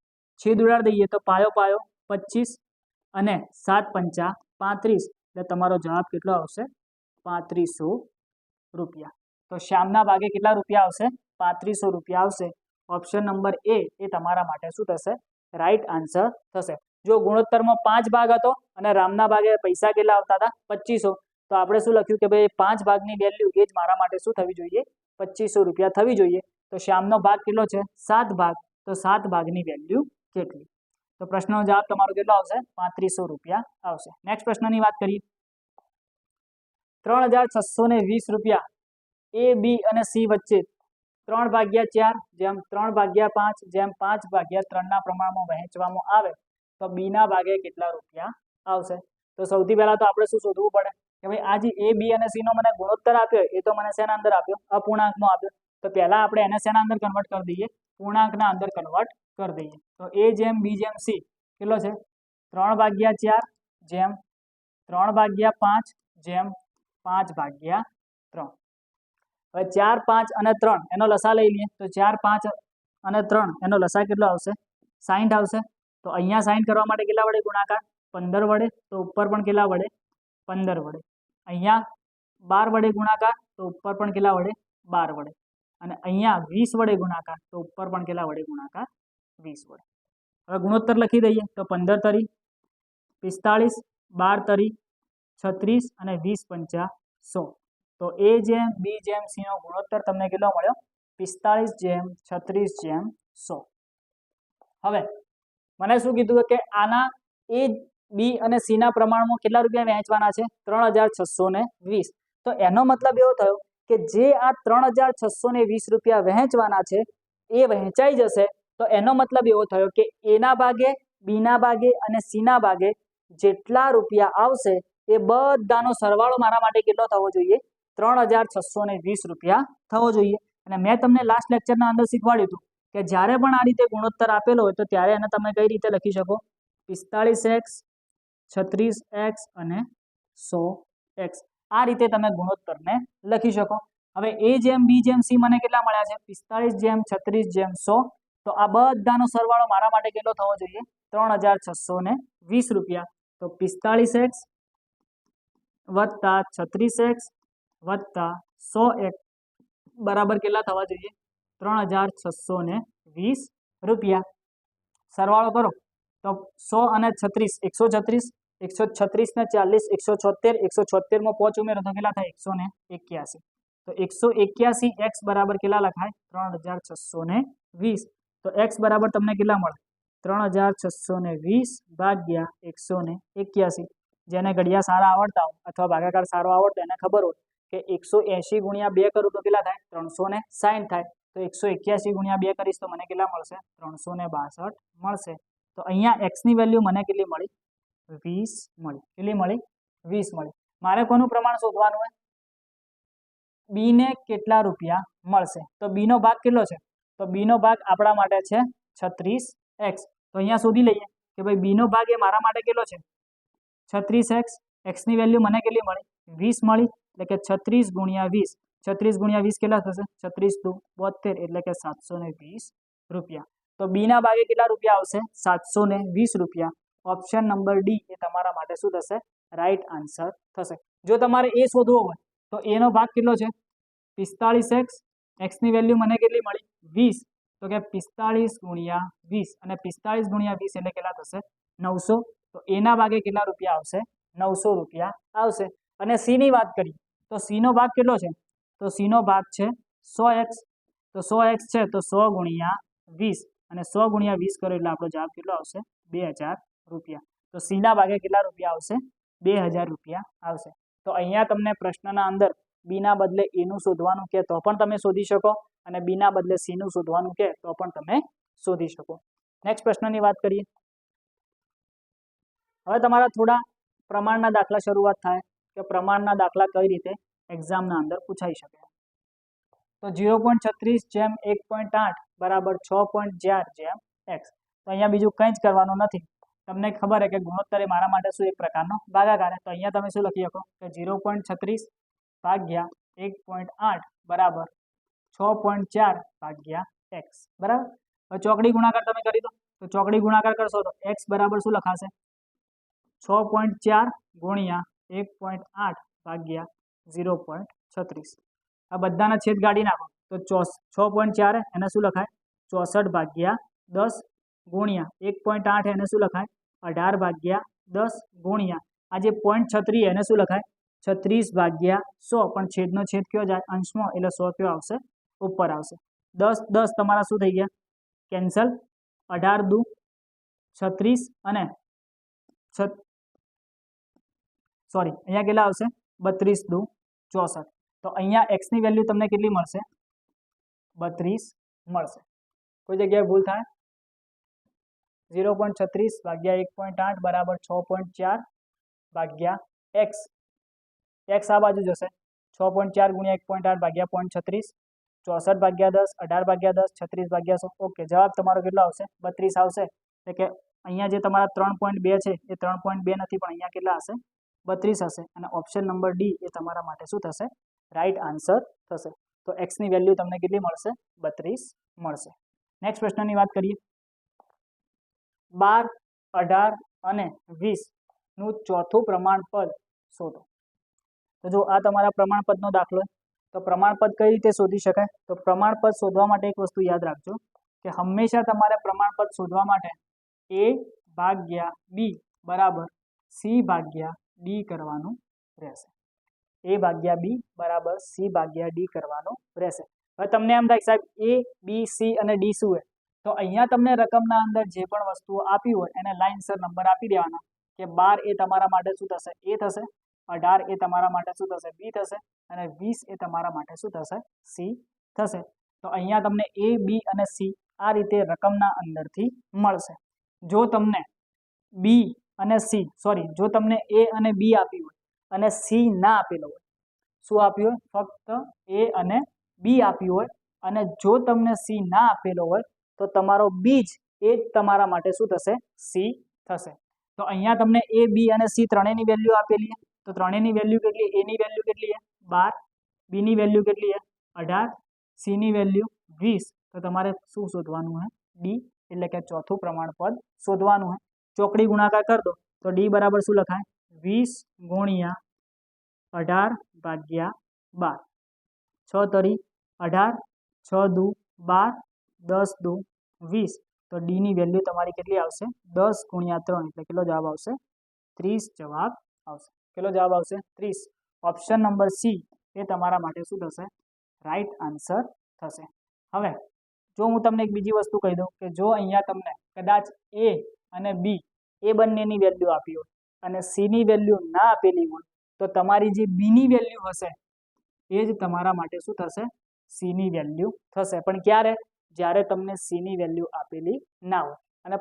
Speaker 1: છેદ ઉડાડી દઈએ તો પાયો પાયો 25 અને 7 પંચા 35. એટલે તમારો જવાબ કેટલો આવશે? 3500 રૂપિયા. તો શ્યામના ભાગે કેટલા રૂપિયા આવશે? 3500 રૂપિયા આવશે. ઓપ્શન નંબર એ એ તમારા માટે શું થશે? રાઈટ આન્સર થશે. જો ગુણોત્તરમાં 5 ભાગ હતો અને રામના ભાગે પૈસા કેટલા આવતા હતા? 2500. તો આપણે શું લખ્યું કે ભાઈ 5 ભાગની વેલ્યુ એ જ મારા માટે શું થવી જોઈએ? 2500 રૂપિયા થવી જોઈએ. તો શ્યામનો ભાગ કેટલો છે? 7 ભાગ. તો 7 ભાગની વેલ્યુ કેટલી? તો પ્રશ્નનો જવાબ તમારો કેટલો આવશે? 3500 રૂપિયા આવશે. નેક્સ્ટ પ્રશ્નની વાત કરીએ. 3620 રૂપિયા એ બી અને સી વચ્ચે 3/4 જેમ 3/5 જેમ 5/3 ના પ્રમાણમાં વહેંચવામાં આવે તો બી ના ભાગે કેટલા રૂપિયા આવશે? તો સૌથી પહેલા તો આપણે શું શોધવું પડે કે ભાઈ આ જે એ બી અને સી નો મને ગુણોત્તર આપ્યો એ તો મને શેના અંદર આપ્યો? અપૂર્ણાંકમાં આપ્યો. તો પહેલા આપણે એને શેના અંદર કન્વર્ટ કરી દઈએ? પૂર્ણાંકના અંદર કન્વર્ટ કરી દઈએ. તો એ જેમ બી જેમ સી કેટલો છે? 3/4 જેમ 3/5 જેમ 5/3. હવે 4, 5 અને 3 એનો લસા લઈ લઈએ તો 4, 5 અને 3 એનો લસા કેટલો આવશે? 60 આવશે. તો અહીંયા 60 કરવા માટે કેટલા વડે ગુણાકાર? 15 વડે. તો ઉપર પણ કેટલા વડે? 15 વડે, અહીંયા 12 વડે ગુણાકાર તો ઉપર પણ કેટલા વડે 12 વડે, અને અહીંયા 20 વડે ગુણાકાર તો ઉપર પણ કેટલા વડે ગુણાકાર 20 વડે. હવે ગુણોત્તર લખી દઈએ તો 15 તરી 45, 12 તરી 36 અને 20 પંચા 100. તો A જેમ B જેમ C નો ગુણોત્તર તમને કેટલો મળ્યો? 45 જેમ 36 જેમ 100. હવે મને શું કીધું કે આના A, B અને C ના પ્રમાણમાં કેટલા રૂપિયા વહેંચવાના છે? 3620. તો એનો મતલબ એવો થયો કે જે આ 3620 રૂપિયા વહેંચવાના છે એ વહેંચાઈ જશે. તો એનો મતલબ એવો થયો કે A ના ભાગે, B ના ભાગે અને C ના ભાગે જેટલા રૂપિયા આવશે એ બધાનો સરવાળો મારા માટે કેટલો થવો જોઈએ? 3620 રૂપિયા થવો જોઈએ. અને મેં તમને લાસ્ટ લેક્ચરના અંદર શીખવાડ્યું હતું કે જ્યારે પણ આ રીતે ગુણોત્તર આપેલો હોય તો ત્યારે એને તમે કઈ રીતે લખી શકો? 45x, 36x અને 100x. આ રીતે તમે ગુણોત્તરને લખી શકો. હવે A જેમ B જેમ C મને કેટલા મળ્યા છે? 45 જેમ 36 જેમ 100. તો આ બધાનો સરવાળો મારા માટે કેટલો થવો જોઈએ? 3620 રૂપિયા. તો 45x વત્તા 36x વત્તા 100x બરાબર કેટલા થવા જોઈએ? 3620 રૂપિયા. સરવાળો કરો તો 100 અને 36 136, 136 ને 40 176, 176 માં 5 ઉમેરો તો કેટલા થાય? 181. તો 181x બરાબર કેટલા લખાય? 3620. તો x બરાબર તમને કેટલા મળે? 3620 ભાગ્યા 181. જેને ઘડિયા સારા આવડતા હોય અથવા ભાગાકાર સારો આવડતો એને ખબર હોય કે 180 ગુણ્યા 2 કરું તો કેટલા થાય? 360 થાય. તો 181 ગુણ્યા 2 કરીશ તો મને કેટલા મળશે? 362 મળશે. તો અહીંયા x ની વેલ્યુ મને કેટલી મળી? 20 મળી. કેટલી મળી? 20 મળી. મારે કોનું પ્રમાણ શોધવાનું હોય? B ને કેટલા રૂપિયા મળશે? તો B નો ભાગ કેટલો છે? તો B નો ભાગ આપણા માટે છે 36x. તો અહીંયા શોધી લઈએ કે ભાઈ B નો ભાગ એ મારા માટે કેટલો છે? 36x. x ની વેલ્યુ મને કેટલી મળી? 20 મળી. એટલે કે 36 ગુણ્યા 20. 36 ગુણ્યા 20 કેટલા થશે? 36 દુ 72 એટલે કે 720 રૂપિયા. તો B ના ભાગે કેટલા રૂપિયા આવશે? 720 રૂપિયા. ઓપ્શન નંબર ડી એ તમારા માટે શું થશે? રાઈટ આન્સર થશે. જો તમારે એ શોધવો હોય તો A નો ભાગ કેટલો છે? 45x. x ની વેલ્યુ મને કેટલી મળી? 20. તો કે 45 ગુણ્યા 20 અને 45 ગુણ્યા 20 એટલે કેટલા થશે? 900. તો A ના ભાગે કેટલા રૂપિયા આવશે? 900 રૂપિયા આવશે. અને C ની વાત કરીએ તો C નો ભાગ કેટલો છે? તો C નો ભાગ છે 100x. તો 100x છે તો 100 ગુણ્યા 20 અને 100 ગુણ્યા 20 કરો એટલે આપણો જવાબ કેટલો આવશે? 2000 રૂપિયા. તો C ના ભાગે કેટલા રૂપિયા આવશે? 2000 રૂપિયા આવશે. તો અહીંયા તમને પ્રશ્નના અંદર B ના બદલે A નું શોધવાનું કે તો પણ તમે શોધી શકો અને B ના બદલે C નું શોધવાનું કે તો પણ તમે શોધી શકો. નેક્સ્ટ પ્રશ્નની વાત કરીએ. હવે તમારા થોડા પ્રમાણના દાખલા શરૂઆત થાય કે પ્રમાણના દાખલા કઈ રીતે એક્ઝામના અંદર પૂછાઈ શકે. તો 0.36 જેમ 1.8 બરાબર 6.4 જેમ x. તો અહીંયા બીજું કંઈ જ કરવાનું નથી. તમને ખબર છે કે ગુણોત્તર એ મારા માટે શું એક પ્રકારનો ભાગાકાર છે. તો અહીંયા તમે શું લખી શકો કે 0.36 ભાગ્યા 1.8 બરાબર 6.4 ભાગ્યા x. બરાબર. હવે ચોકડી ગુણાકાર તમે કરી દો. તો ચોકડી ગુણાકાર કરશો તો x બરાબર શું લખાશે? 6.4 ગુણ્યા 1.8 ભાગ્યા 0.36. આ બધાના છેદ કાઢી નાખો તો 6.4 એને શું લખાય? 64 ભાગ્યા 10 ગુણ્યા 1.8 એને શું લખાય? 18 ભાગ્યા 10 ગુણ્યા આ જે 0.36 એને શું લખાય? 36 ભાગ્યા 100. પણ છેદનો છેદ કયો જાય? અંશમાં. એટલે 100 કયો આવશે? ઉપર આવશે. 10 10 તમારા શું થઈ ગયા? કેન્સલ. 18 દુ 36 અને સોરી અહીંયા કેટલા આવશે? 32 દુ 64. તો અહીંયા x ની વેલ્યુ તમને કેટલી મળશે? 32 મળશે. કોઈ જગ્યાએ ભૂલ થાય? 0.36 ભાગ્યા 1.8 બરાબર 6.4 ભાગ્યા x. x આ બાજુ જશે. 6.4 ગુણ્યા 1.8 ભાગ્યા 0.36. 64 ભાગ્યા 10, 18 ભાગ્યા 10, 36 ભાગ્યા 100. ઓકે, જવાબ તમારો કેટલો આવશે? 32 આવશે. એટલે કે અહીંયા જે તમારા 3.2 છે એ 3.2 નથી પણ અહીંયા કેટલા હશે? 32 હશે. અને ઓપ્શન નંબર ડી એ તમારા માટે શું થશે? રાઈટ આન્સર થશે. તો x ની વેલ્યુ તમને કેટલી મળશે? 32 મળશે. નેક્સ્ટ પ્રશ્નની વાત કરીએ. 12, 18 અને 20 નું ચોથું પ્રમાણપદ શોધો। તો જો આ તમારા પ્રમાણપદનો દાખલો છે। તો પ્રમાણપદ કઈ રીતે શોધી શકાય? તો પ્રમાણપદ શોધવા માટે એક વસ્તુ યાદ રાખજો કે હંમેશા તમારે પ્રમાણપદ શોધવા માટે a ભાગ્યા b બરાબર c ભાગ્યા d કરવાનું રહેશે। a ભાગ્યા b બરાબર c ભાગ્યા d કરવાનું રહેશે। હવે તમને એમ થાય સાહેબ a b c અને d શું છે? તો અહીંયા તમને રકમના અંદર જે પણ વસ્તુઓ આપી હોય એને લાઇનસર નંબર આપી દેવાના કે 12 એ તમારા માટે શું થશે? a થશે, 18 એ તમારા માટે શું થશે? b થશે, અને 20 એ તમારા માટે શું થશે? c થશે। તો અહીંયા તમને a b અને c આ રીતે રકમના અંદરથી મળશે। જો તમને b અને c જો તમને a અને b આપ્યું હોય અને c ના આપેલો હોય, શું આપ્યું હોય? ફક્ત a અને b આપ્યું હોય, અને જો તમને c ના આપેલો હોય તો તમારો b જ એ જ તમારા માટે શું થશે? c થશે। તો અહીંયા તમને a b અને c ત્રણેયની વેલ્યુ આપેલી છે। તો ત્રણેયની વેલ્યુ કેટલી? a ની વેલ્યુ કેટલી છે? 12, b ની વેલ્યુ કેટલી છે? 18, c ની વેલ્યુ 20। તો તમારે શું શોધવાનું છે? d, એટલે કે ચોથું પ્રમાણપદ શોધવાનું છે। ચોકડી ગુણાકાર કરી દો તો d બરાબર શું લખાય? 20 ગુણ્યા 18 ભાગ્યા 12, 6 તરી 18, 6 દુ 12, 10 દુ 20। તો d ની વેલ્યુ તમારી કેટલી આવશે? 10 ગુણ્યા 3 એટલે કેટલો જવાબ આવશે? 30 જવાબ આવશે। કેટલો જવાબ આવશે? 30। ઓપ્શન નંબર સી એ તમારા માટે શું થશે? રાઈટ આન્સર થશે। હવે જો હું તમને એક બીજી વસ્તુ કહી દઉં કે જો અહીંયા તમને કદાચ a અને b એ બંનેની વેલ્યુ આપી હોય અને c ની વેલ્યુ ના આપેલી હોય તો તમારી જે b ની વેલ્યુ હશે એ જ તમારા માટે શું થશે? c ની વેલ્યુ થશે। પણ ક્યારે? જ્યારે તમને c ની વેલ્યુ આપેલી ના હોય। અને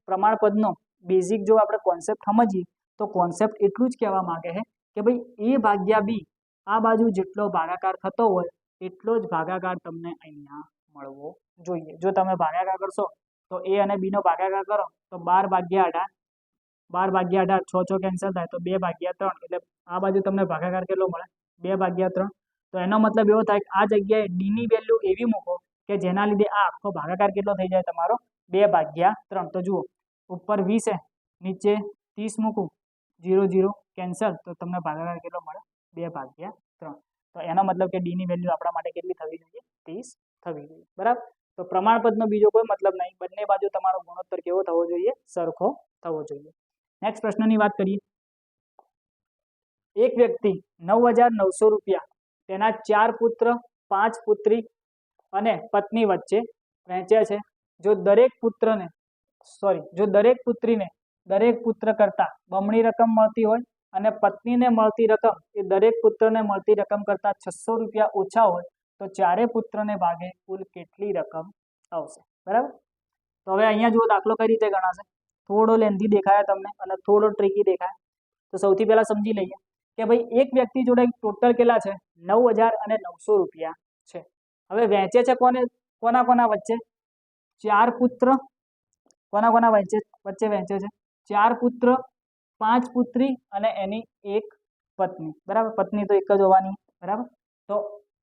Speaker 1: પ્રમાણપદનો બેઝિક જો આપણે કોન્સેપ્ટ સમજીએ તો કોન્સેપ્ટ એટલું જ કહેવા માંગે છે કે ભાઈ a ભાગ્યા b આ બાજુ જેટલો ભાગાકાર થતો હોય એટલો જ ભાગાકાર તમને અહીંયા મળવો જોઈએ। જો તમે ભાગાકાર કરશો તો a અને b નો ભાગાકાર કરો તો 12 ભાગ્યા 18, 12 ભાગ્યા 18 6 કેન્સલ થાય તો 2 ભાગ્યા 3 એટલે આ બાજુ તમને ભાગાકાર કેટલો મળે? 2 ભાગ્યા 3। તો એનો મતલબ એવો થાય કે આ જગ્યાએ d ની વેલ્યુ એવી મૂકો કે જેના લીધે આ આખો ભાગાકાર કેટલો થઈ જાય તમારો? 2 ભાગ્યા 3। તો જુઓ ઉપર 20 છે, નીચે 30 મૂકું, 0 0 કેન્સલ, તો તમને ભાગાકાર કેટલો મળે? 2 ભાગ્યા 3। તો એનો મતલબ કે d ની વેલ્યુ આપણા માટે કેટલી થવી જોઈએ? 30 થવી જોઈએ। બરાબર? તો પ્રમાણપદનો બીજો કોઈ મતલબ નહીં, બંને બાજુ તમારો ગુણોત્તર કેવો થવો જોઈએ? સરખો થવો જોઈએ। નેક્સ્ટ પ્રશ્નની વાત કરીએ। એક વ્યક્તિ 9,900 રૂપિયા તેના 4 પુત્ર, 5 પુત્રી અને પત્ની વચ્ચે વહેંચે છે। જો દરેક પુત્રીને દરેક પુત્ર કરતા બમણી રકમ મળતી હોય અને પત્નીને મળતી રકમ એ દરેક પુત્રને મળતી રકમ કરતા 600 રૂપિયા ઓછા હોય તો ચારે પુત્રને ભાગે કુલ કેટલી રકમ આવશે? બરાબર? તો હવે અહીંયા જુઓ દાખલો કઈ રીતે ગણાશે? થોડો લેન્થી દેખાય તમને અને થોડો ટ્રિકી દેખાય। તો સૌથી પહેલા સમજી લઈએ કે ભાઈ એક વ્યક્તિ જોડે ટોટલ કેટલા છે? 9,900 રૂપિયા છે। હવે વહેંચે છે કોના કોના વચ્ચે? 4 પુત્ર, કોના કોના વચ્ચે વહેંચે છે? 4 પુત્ર, 5 પુત્રી અને એની એક પત્ની। બરાબર? પત્ની તો એક જ હોવાની। બરાબર? તો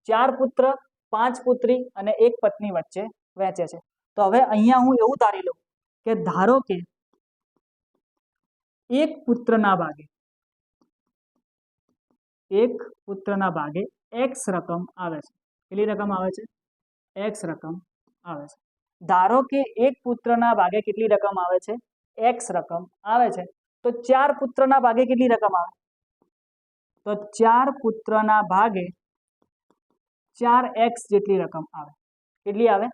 Speaker 1: 4 પુત્ર, 5 પુત્રી અને એક પત્ની વચ્ચે વહેંચે છે। તો હવે અહીંયા હું એવું ધારી લઉં કે ધારો કે એક પુત્રના ભાગે x રકમ આવે છે। કેટલી રકમ આવે છે? x રકમ આવે છે। ધારો કે એક પુત્રના ભાગે કેટલી રકમ આવે છે? x રકમ આવે છે। તો 4 પુત્રના ભાગે કેટલી રકમ આવે? તો 4 પુત્રના ભાગે 4x જેટલી રકમ આવે। કેટલી આવે?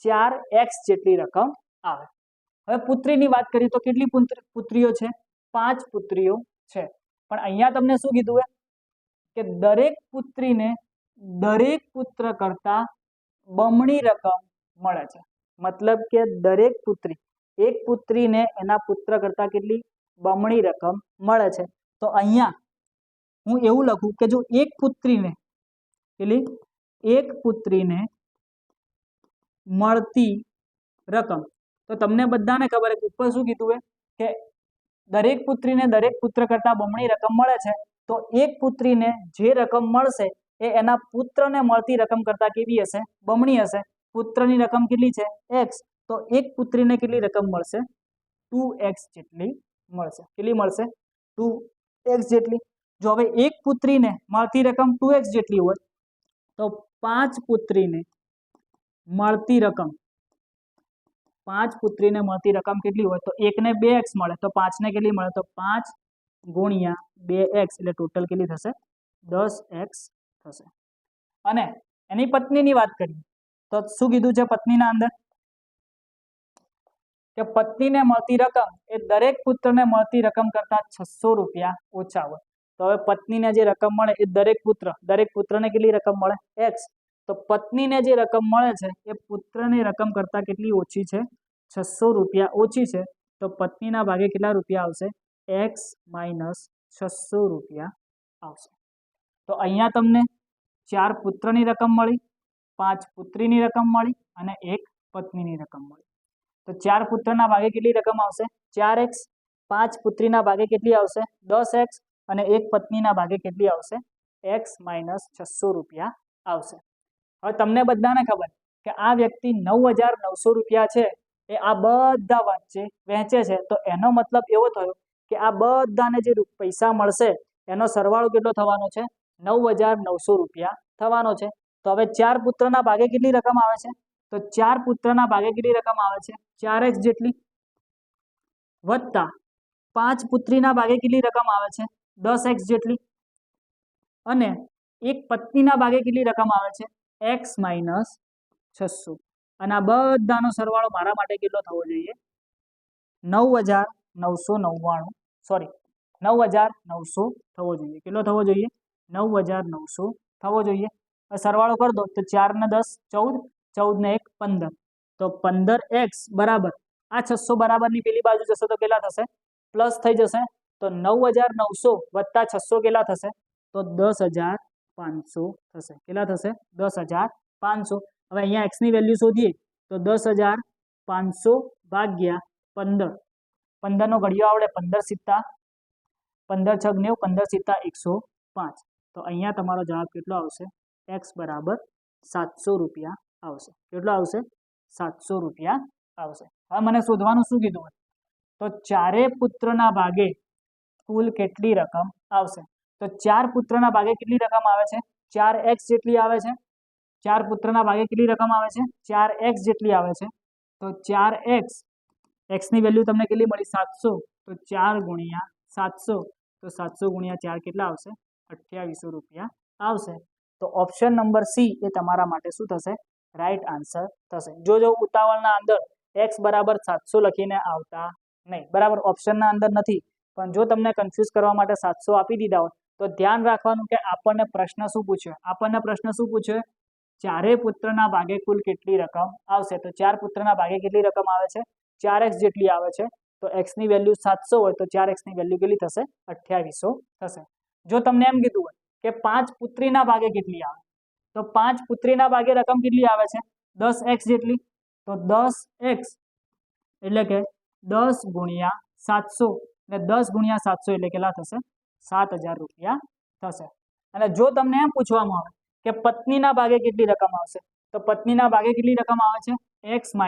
Speaker 1: 4x જેટલી રકમ આવે। હવે પુત્રીની વાત કરીએ તો કેટલી પુત્રીઓ છે? 5 પુત્રીઓ છે। પણ અહીંયા તમને શું કીધું કે દરેક પુત્રીને દરેક પુત્ર કરતા બમણી રકમ મળે છે। મતલબ કે દરેક પુત્રી, એક પુત્રીને એના પુત્ર કરતા કેટલી? બમણી રકમ મળે છે। તો અહીંયા હું એવું લખું કે જો એક પુત્રીને મળતી રકમ, તો તમને બધાને ખબર છે ઉપર શું કીધું કે દરેક પુત્રીને દરેક પુત્ર કરતા બમણી રકમ મળે છે। તો એક પુત્રીને જે રકમ મળશે એ એના પુત્રને મળતી રકમ કરતા કેવી હશે? બમણી હશે। પુત્રની રકમ કેટલી છે? x। તો એક પુત્રીને કેટલી રકમ મળશે? 2x જેટલી મળશે। કેટલી મળશે? 2x જેટલી। જો હવે એક પુત્રીને મળતી રકમ 2x જેટલી હોય તો 5 પુત્રીને મળતી રકમ કેટલી હોય તો એકને 2x મળે તો 5 ને કેટલી મળે તો 5 ગુણ્યા 2x એટલે ટોટલ કેટલી થશે 10x થશે। અને એની પત્નીની વાત કરીએ તો શું કીધું છે પત્નીના અંદર કે પત્નીને મળતી રકમ એ દરેક પુત્રને મળતી રકમ કરતા 600 રૂપિયા ઓછા હોય। તો હવે પત્નીને જે રકમ મળે એ દરેક પુત્રને કેટલી રકમ મળે x, તો પત્નીને જે રકમ મળે છે એ પુત્રની રકમ કરતા કેટલી ઓછી છે 600 રૂપિયા ઓછી છે। તો પત્નીના ભાગે કેટલા રૂપિયા આવશે x - 600 રૂપિયા આવશે। તો અહીંયા તમને 4 પુત્રની રકમ મળી, 5 પુત્રીની રકમ મળી અને 1 પત્નીની રકમ મળી। તો 4 પુત્રના ભાગે કેટલી રકમ આવશે 4x, 5 પુત્રીના ભાગે કેટલી આવશે 10x અને 1 પત્નીના ભાગે કેટલી આવશે x - 600 રૂપિયા આવશે। હવે તમને બધાને ખબર કે આ વ્યક્તિ 9900 રૂપિયા છે એ આ બધા વચ્ચે વહેંચે છે, તો એનો મતલબ એવો થયો કે આ બધાને જે પૈસા મળશે એનો સરવાળો કેટલો થવાનો છે 9900 રૂપિયા થવાનો છે। તો હવે 4 પુત્રના ભાગે કેટલી રકમ આવે છે તો 4 પુત્રના ભાગે કેટલી રકમ આવે છે 4x જેટલી વત્તા 5 પુત્રીના ભાગે કેટલી રકમ આવે છે 10x જેટલી અને 1 પત્નીના ભાગે કેટલી રકમ આવે છે x - 600 અને આ બધાનો સરવાળો મારા માટે કેટલો થવો જોઈએ 9999 સોરી 9900 થવો જોઈએ। કેટલો થવો જોઈએ 9900 થવો જોઈએ। સરવાળો કરી દો તો 4 ને 10 14, 14 ને 1 15, તો 15x બરાબર આ 600 બરાબરની પેલી બાજુ જશે તો કેટલા થશે પ્લસ થઈ જશે, તો 9900 વત્તા 600 કેટલા થશે તો 10500 થશે। કેટલા થશે 10500। હવે અહીંયા x ની વેલ્યુ શોધીએ તો 10500 ભાગ્યા 15, 15 નો ઘડિયો આવડે 15 સિત્તા 15 છગ 90, 15 સિત્તા 105, તો અહીંયા તમારો જવાબ કેટલો આવશે x બરાબર 700 રૂપિયા આવશે। કેટલો આવશે 700 રૂપિયા આવશે। હવે મને શોધવાનું શું કીધું હોય તો ચારે પુત્રના ભાગે કુલ કેટલી રકમ આવશે, તો 4 પુત્રના ભાગે કેટલી રકમ આવે છે 4x જેટલી આવે છે। 4 પુત્રના ભાગે કેટલી રકમ આવે છે 4x જેટલી આવે છે, તો 4x x ની વેલ્યુ તમને કેટલી મળી 700, તો 4 ગુણ્યા 700, તો 700 ગુણ્યા 4 કેટલા આવશે 2800 રૂપિયા આવશે। તો ઓપ્શન નંબર સી એ તમારા માટે શું થશે રાઈટ આન્સર થશે। જો ઉતાવળના અંદર x બરાબર 700 લખીને આવતા નહીં, બરાબર ઓપ્શનના અંદર નથી, પણ જો તમને કન્ફ્યુઝ કરવા માટે 700 આપી દીધા હોય તો ધ્યાન રાખવાનું કે આપણને પ્રશ્ન શું પૂછ્યો ચારે પુત્રના ભાગે કુલ કેટલી રકમ આવશે, તો 4 પુત્રના ભાગે કેટલી રકમ આવે છે 4x જેટલી આવે છે, તો x ની વેલ્યુ 700 હોય તો 4x ની વેલ્યુ કેટલી થશે 2800 થશે। જો તમને એમ કીધું હોય કે 5 પુત્રીના ભાગે કેટલી આવે તો 5 પુત્રીના ભાગે રકમ કેટલી આવે છે 10x જેટલી, તો 10x એટલે કે 10 ગુણ્યા 700 ને 10 ગુણ્યા 700 એટલે કેટલા થશે 7000 રૂપિયા થશે। અને જો તમને એમ પૂછવામાં આવે કે પત્નીના ભાગે કેટલી રકમ આવશે તો પત્નીના ભાગે કેટલી રકમ આવે છે x -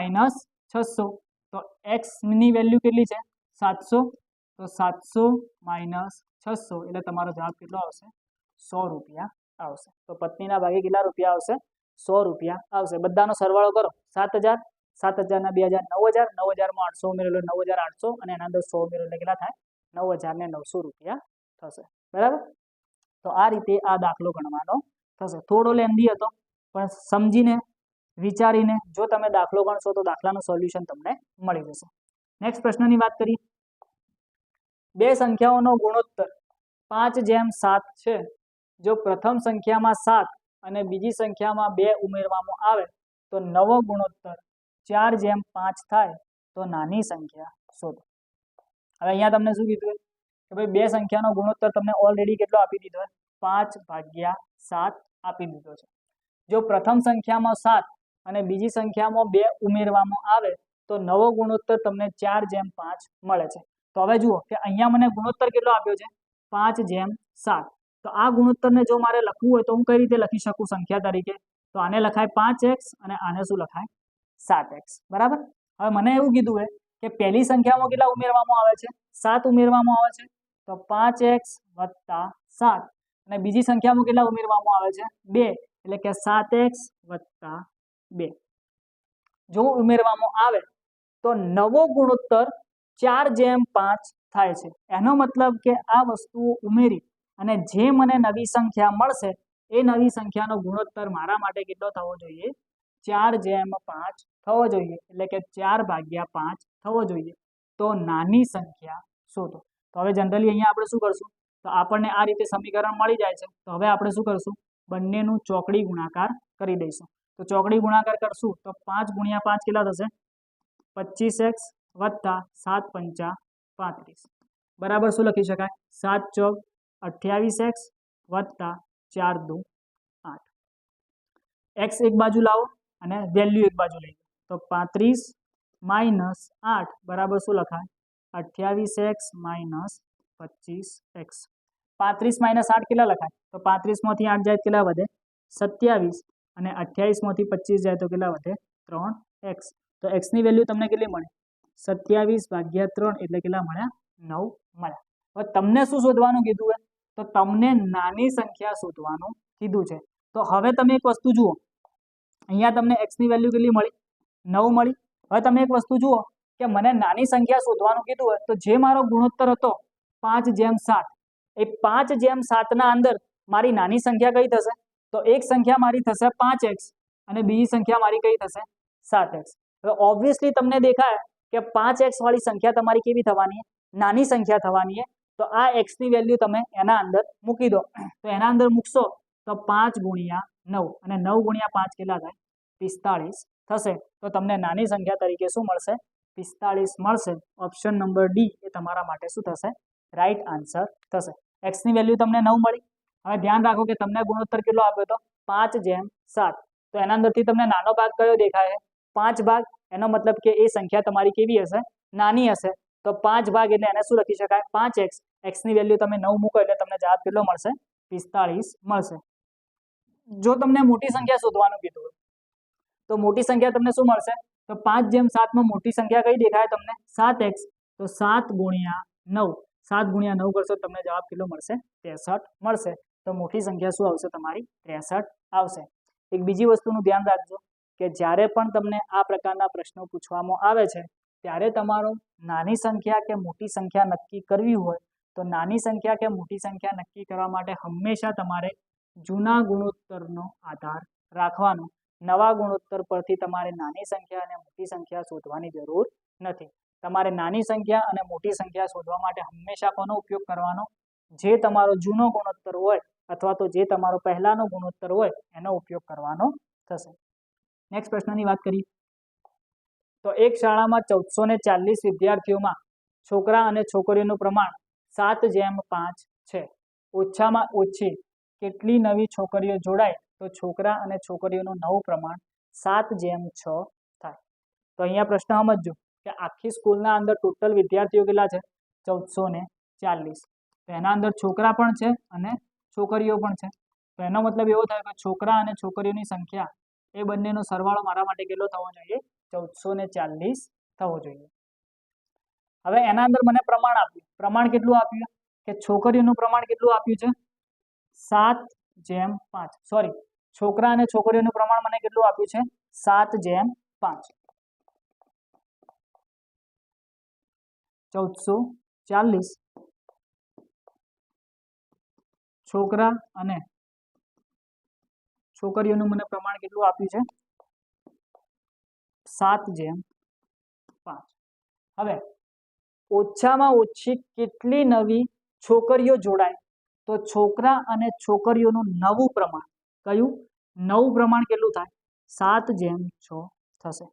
Speaker 1: 600, તો x ની વેલ્યુ કેટલી છે 700, તો 700 - 600 એટલે તમારો જવાબ કેટલો આવશે 100 રૂપિયા આવશે। તો પત્નીના ભાગે કેટલા રૂપિયા આવશે 100 રૂપિયા આવશે। બધાનો સરવાળો કરો 7000, 7000 ના 2000 9000, 9000 માં 800 ઉમેરો એટલે 9800 અને એના અંદર 100 ઉમેરો એટલે કેટલા થાય 9900 રૂપિયા થશે, બરાબર। તો આ રીતે આ દાખલો ગણવાનો થશે। થોડો લેન્ધી હતો પણ સમજીને વિચારીને જો તમે દાખલો ગણશો તો દાખલાનું સોલ્યુશન તમને મળી જશે। નેક્સ્ટ પ્રશ્નની વાત કરીએ, બે સંખ્યાઓનો ગુણોત્તર 5:7 છે। જો પ્રથમ સંખ્યામાં 7 અને બીજી સંખ્યામાં 2 ઉમેરવામાં આવે તો નવો ગુણોત્તર 4:5 થાય, તો નાની સંખ્યા શોધો। હવે અહીંયા તમને શું કીધું કે ભાઈ બે સંખ્યાનો ગુણોત્તર તમને ઓલરેડી કેટલો આપી દીધો છે 5/7 આપી દીધો છે। જો પ્રથમ સંખ્યામાં 7 અને બીજી સંખ્યામાં 2 ઉમેરવામાં આવે તો નવો ગુણોત્તર તમને 4:5 મળે છે। તો હવે જુઓ કે અહીંયા મને ગુણોત્તર કેટલો આપ્યો છે 5:7, તો આ ગુણોત્તરને જો મારે લખવું હોય તો હું કઈ રીતે લખી શકું સંખ્યા તરીકે, તો આને લખાય 5x અને આને શું લખાય 7x, બરાબર। હવે મને એવું કીધું છે કે પહેલી સંખ્યામાં કેટલા ઉમેરવામાં આવે છે 7 ઉમેરવામાં આવે છે, તો 5x + 7 અને બીજી સંખ્યામાં કેટલા ઉમેરવામાં આવે છે 2 એટલે કે 7x + 2 જો ઉમેરવામાં આવે તો નવો ગુણોત્તર 4/5 થાય છે। એનો મતલબ કે આ વસ્તુઓ ઉમેરી અને જે મને નવી સંખ્યા મળશે એ નવી સંખ્યાનો ગુણોત્તર મારા માટે કેટલો થવો જોઈએ 4/5 થવો જોઈએ એટલે કે 4/5 થવો જોઈએ। તો નાની સંખ્યા શોધો। તો હવે જનરલી અહીંયા આપણે શું કરશું તો આપણને આ રીતે સમીકરણ મળી જાય છે તો હવે આપણે શું કરશું બંનેનું ચોકડી ગુણાકાર કરી દઈશું। તો ચોકડી ગુણાકાર કરશું તો 5 × 5 કેટલા થશે 25x + 7 × 5 35 બરાબર શું લખી શકાય 7 × 4 = 28x + 4 × 2 = 8 x એક બાજુ લાવો અને વેલ્યુ એક બાજુ લઈ તો 35 - 8 બરાબર શું લખાય 28x - 25x 35 - 8 કેટલા લખાય તો 35 માંથી 8 જાય કેટલા વધે 27 અને 28 માંથી 25 જાય તો કેટલા વધે 3x તો x ની વેલ્યુ તમને કેટલી મળી 27/3 એટલે કેટલા મળ્યા 9 મળ્યા। હવે તમને શું શોધવાનું કીધું છે તો તમને નાની સંખ્યા શોધવાનું કીધું છે। તો હવે તમે એક વસ્તુ જુઓ અહીંયા તમને x ની વેલ્યુ કેટલી મળી 9 મળી। હવે તમે એક વસ્તુ જુઓ કે મને નાની સંખ્યા શોધવાનું કીધું હોય તો જે મારો ગુણોત્તર હતો 5/7 એ 5/7 ના અંદર મારી નાની સંખ્યા કઈ થશે તો એક સંખ્યા મારી થશે 5x અને બીજી સંખ્યા મારી કઈ થશે 7x। હવે ઓબ્વિયસલી તમને દેખાય કે 5x વાળી સંખ્યા તમારી કેવી થવાની છે નાની સંખ્યા થવાની છે તો આ x ની વેલ્યુ તમે એના અંદર મૂકી દો તો એના અંદર મૂકશો તો 5 × 9 અને 9 × 5 કેટલા થાય 45 થશે। તો તમને નાની સંખ્યા તરીકે શું મળશે 45 મળશે। ઓપ્શન નંબર ડી એ તમારા માટે શું થશે રાઈટ આન્સર થશે। x ની વેલ્યુ તમને 9 મળી। હવે ધ્યાન રાખો કે તમને ગુણોત્તર કેટલો આપ્યો હતો 5/7 તો એના અંદરથી તમને નાનો ભાગ કયો દેખાય 5 ભાગ એનો મતલબ કે એ સંખ્યા તમારી કેવી હશે નાની હશે તો 5 ભાગ એટલે એને શું લખી શકાય 5x x ની વેલ્યુ તમે 9 મૂકો એટલે તમને જવાબ કેટલો મળશે 45 મળશે। જો તમને મોટી સંખ્યા શોધવાનું કીધું તો મોટી સંખ્યા તમને શું મળશે તો 5/7 માં મોટી સંખ્યા કઈ દેખાય તમને 7x તો 7 × 9 7 × 9 કરશો તમને જવાબ કેટલો મળશે 63 મળશે। તો મોટી સંખ્યા શું આવશે તમારી 63 આવશે। એક બીજી વસ્તુનું ધ્યાન રાખજો કે જ્યારે પણ તમને આ પ્રકારના પ્રશ્નો પૂછવામાં આવે છે ત્યારે તમારો નાની સંખ્યા કે મોટી સંખ્યા નક્કી કરવી હોય તો નાની સંખ્યા કે મોટી સંખ્યા નક્કી કરવા માટે હંમેશા તમારે જૂના ગુણોત્તરનો આધાર રાખવાનો। નવા ગુણોત્તર પરથી તમારે નાની સંખ્યા અને મોટી સંખ્યા શોધવાની જરૂર નથી। તમારે નાની સંખ્યા અને મોટી સંખ્યા શોધવા માટે હંમેશા કોનો ઉપયોગ કરવાનો જે તમારો જૂનો ગુણોત્તર હોય અથવા તો જે તમારો પહેલાનો ગુણોત્તર હોય એનો ઉપયોગ કરવાનો થશે। નેક્સ્ટ પ્રશ્નની વાત કરીએ તો એક શાળામાં 1440 વિદ્યાર્થીઓમાં છોકરા અને છોકરીઓનું પ્રમાણ 7/5 છે। ઓછામાં ઓછી કેટલી નવી છોકરીઓ જોડાય તો છોકરા અને છોકરીઓનું નવું પ્રમાણ 7/6 થાય। તો અહીંયા પ્રશ્ન સમજજો કે આખી સ્કૂલના અંદર ટોટલ વિદ્યાર્થીઓ કેટલા છે 1440 તો એના અંદર છોકરા પણ છે અને છોકરીઓ પણ છે તો એનો મતલબ એવો થાય કે છોકરા અને છોકરીઓની સંખ્યા એ બંનેનો સરવાળો મારા માટે કેટલો થવો જોઈએ 1440 થવો જોઈએ। હવે એના અંદર મને પ્રમાણ આપ્યું પ્રમાણ કેટલું આપ્યું કે છોકરીઓનું પ્રમાણ કેટલું આપ્યું છે 7/5 સોરી છોકરા અને છોકરીઓનું પ્રમાણ મને કેટલું આપ્યું છે 7/5 1440 છોકરા અને છોકરીઓનું મને પ્રમાણ કેટલું આપ્યું છે 7/5। હવે ઓછામાં ઓછી કેટલી નવી છોકરીઓ જોડાય તો છોકરા અને છોકરીઓનું નવું પ્રમાણ કયું નવું પ્રમાણ કેટલું થાય 7/6 થશે।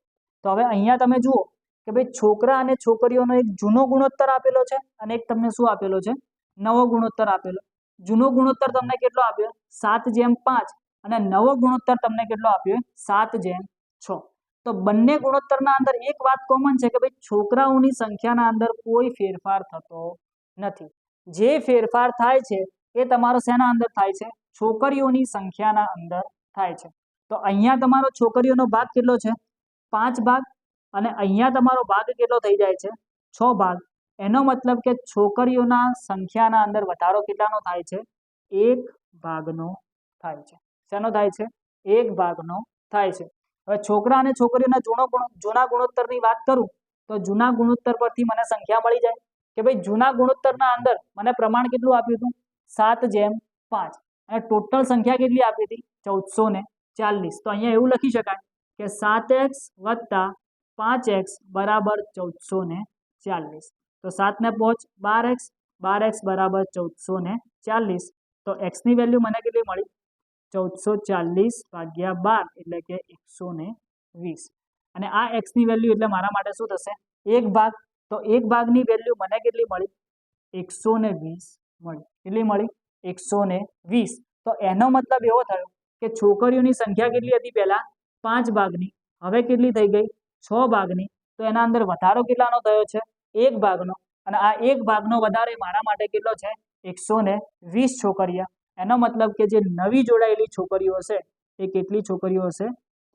Speaker 1: તો હવે અહીંયા તમે જુઓ કે ભાઈ છોકરા અને છોકરીઓનો એક જૂનો ગુણોત્તર આપેલો છે અને એક તમને શું આપેલો છે નવો ગુણોત્તર આપેલો। જૂનો ગુણોત્તર તમને કેટલો આપ્યો 7/5 અને નવો ગુણોત્તર તમને કેટલો આપ્યો 7/6। તો બંને ગુણોત્તરના અંદર એક વાત કોમન છે કે ભાઈ છોકરાઓની સંખ્યાના અંદર કોઈ ફેરફાર થતો નથી। જે ફેરફાર થાય છે એ તમારો શેના અંદર થાય છે છોકરીઓની સંખ્યાના અંદર થાય છે। તો અહીંયા તમારો છોકરીઓનો ભાગ કેટલો છે 5 ભાગ અને અહીંયા તમારો ભાગ કેટલો થઈ જાય છે 6 ભાગ। એનો મતલબ કે છોકરીઓના સંખ્યાના અંદર વધારો કેટલાનો થાય છે એક ભાગનો થાય છે. શેનો થાય છે? એક ભાગનો થાય છે. હવે છોકરા અને છોકરીઓના જૂના ગુણોત્તરની વાત કરું તો જૂના ગુણોત્તર પરથી મને સંખ્યા મળી જાય કે ભાઈ જૂના ગુણોત્તરના અંદર મને પ્રમાણ કેટલું આપ્યું હતું? 7:5 અને ટોટલ સંખ્યા કેટલી આપી હતી? 1440. તો અહીંયા એવું લખી શકાય કે 7x + 5x = 1440. તો 7 ને 5 12x, 12x = 1440. તો x ની વેલ્યુ મને કેટલી મળી? 1440/12 એટલે કે 120. અને આ x ની વેલ્યુ એટલે મારા માટે શું થશે? 1 ભાગ. તો 1 ભાગની વેલ્યુ મને કેટલી મળી? 120 મળી. કેટલી મળી? 120. તો એનો મતલબ એવો થયો કે છોકરીઓની સંખ્યા કેટલી હતી પહેલા? 5 ભાગની. હવે કેટલી થઈ ગઈ? 6 ભાગની. તો એના અંદર વધારો કેટલાનો થયો છે? 1 ભાગનો. અને આ 1 ભાગનો વધારે મારા માટે કેટલો છે? 120 છોકરીઓ. એનો મતલબ કે જે નવી જોડાયેલી છોકરીઓ હશે એ કેટલી છોકરીઓ હશે?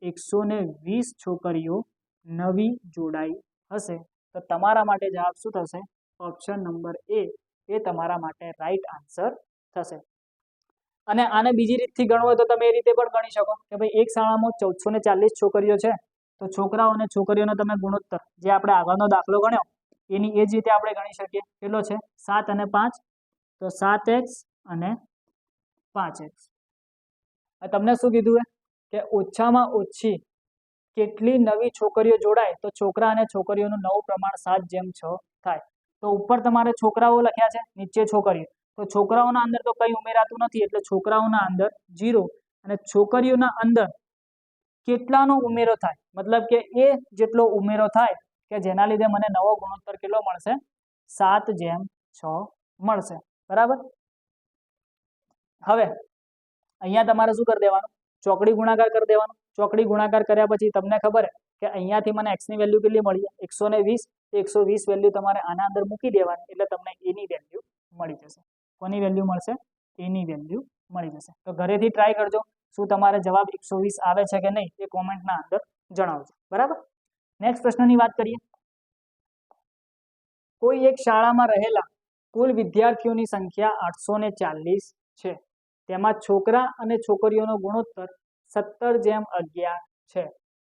Speaker 1: 120 છોકરીઓ નવી જોડાઈ હશે. તો તમારા માટે જવાબ શું થશે? ઓપ્શન નંબર એ તમારા માટે રાઈટ આન્સર થશે. અને આને બીજી રીતથી ગણવું હોય તો તમે એ રીતે પણ ગણી શકો કે ભાઈ એક શાળામાં 1440 છોકરીઓ છે તો છોકરાઓ અને છોકરીઓનો તમે ગુણોત્તર જે આપણે આગળનો દાખલો ગણ્યો એની એ જ રીતે આપણે ગણી શકીએ. કેટલો છે? 7 અને 5. તો 7x અને 5x. તમને શું કીધું કે ઓછામાં ઓછી કેટલી નવી છોકરીઓ જોડાય તો છોકરા અને છોકરીઓનું નવું પ્રમાણ 7:6 થાય. તો ઉપર તમારે છોકરાઓ લખ્યા છે, નીચે છોકરીઓ. તો છોકરાઓના અંદર તો કંઈ ઉમેરાતું નથી એટલે છોકરાઓના અંદર 0 અને છોકરીઓના અંદર કેટલાનો ઉમેરો થાય? મતલબ કે એ જેટલો ઉમેરો થાય કે જેના લીધે મને નવો ગુણોત્તર કેટલો મળશે? 7:6 મળશે. બરાબર. હવે અહીંયા તમારે શું કરી દેવાનું? ચોકડી ગુણાકાર કરી દેવાનું. ચોકડી ગુણાકાર કર્યા પછી તમને ખબર કે અહીંયાથી મને x ની વેલ્યુ કેટલી મળી? 120. 120 વેલ્યુ તમારે આના અંદર મૂકી દેવાની એટલે તમને a ની વેલ્યુ મળી જશે. કોની વેલ્યુ મળશે? a ની વેલ્યુ મળી જશે. તો ઘરેથી ટ્રાય કરજો. શું તમારે જવાબ 120 આવે છે કે નહીં એ કોમેન્ટના અંદર જણાવજો. બરાબર. નેક્સ્ટ પ્રશ્નની વાત કરીએ. કોઈ એક શાળામાં રહેલા કુલ વિદ્યાર્થીઓની સંખ્યા 840 છે. તેમાં છોકરા અને છોકરીઓનો ગુણોત્તર 17:11 છે.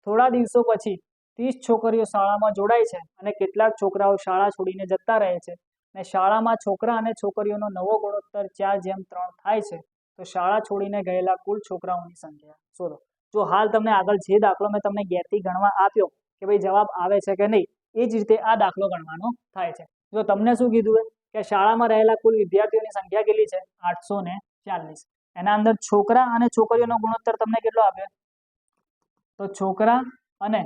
Speaker 1: થોડા દિવસો પછી 30 છોકરીઓ શાળામાં જોડાય છે અને કેટલાક છોકરાઓ શાળા છોડીને જતા રહે છે અને શાળામાં છોકરા અને છોકરીઓનો નવો ગુણોત્તર 4:3 થાય છે. તો શાળા છોડીને ગયેલા કુલ છોકરાઓની સંખ્યા શોધો. જો હાલ તમને આગળ જે દાખલો મેં તમને ગેરથી ગણવા આપ્યો કે ભાઈ જવાબ આવે છે કે નહીં એ જ રીતે આ દાખલો ગણવાનો થાય છે. જો તમને શું કીધું કે શાળામાં રહેલા કુલ વિદ્યાર્થીઓની સંખ્યા કેટલી છે? 840. એના અંદર છોકરા અને છોકરીઓનો ગુણોત્તર તમને કેટલો આપ્યો? તો છોકરા અને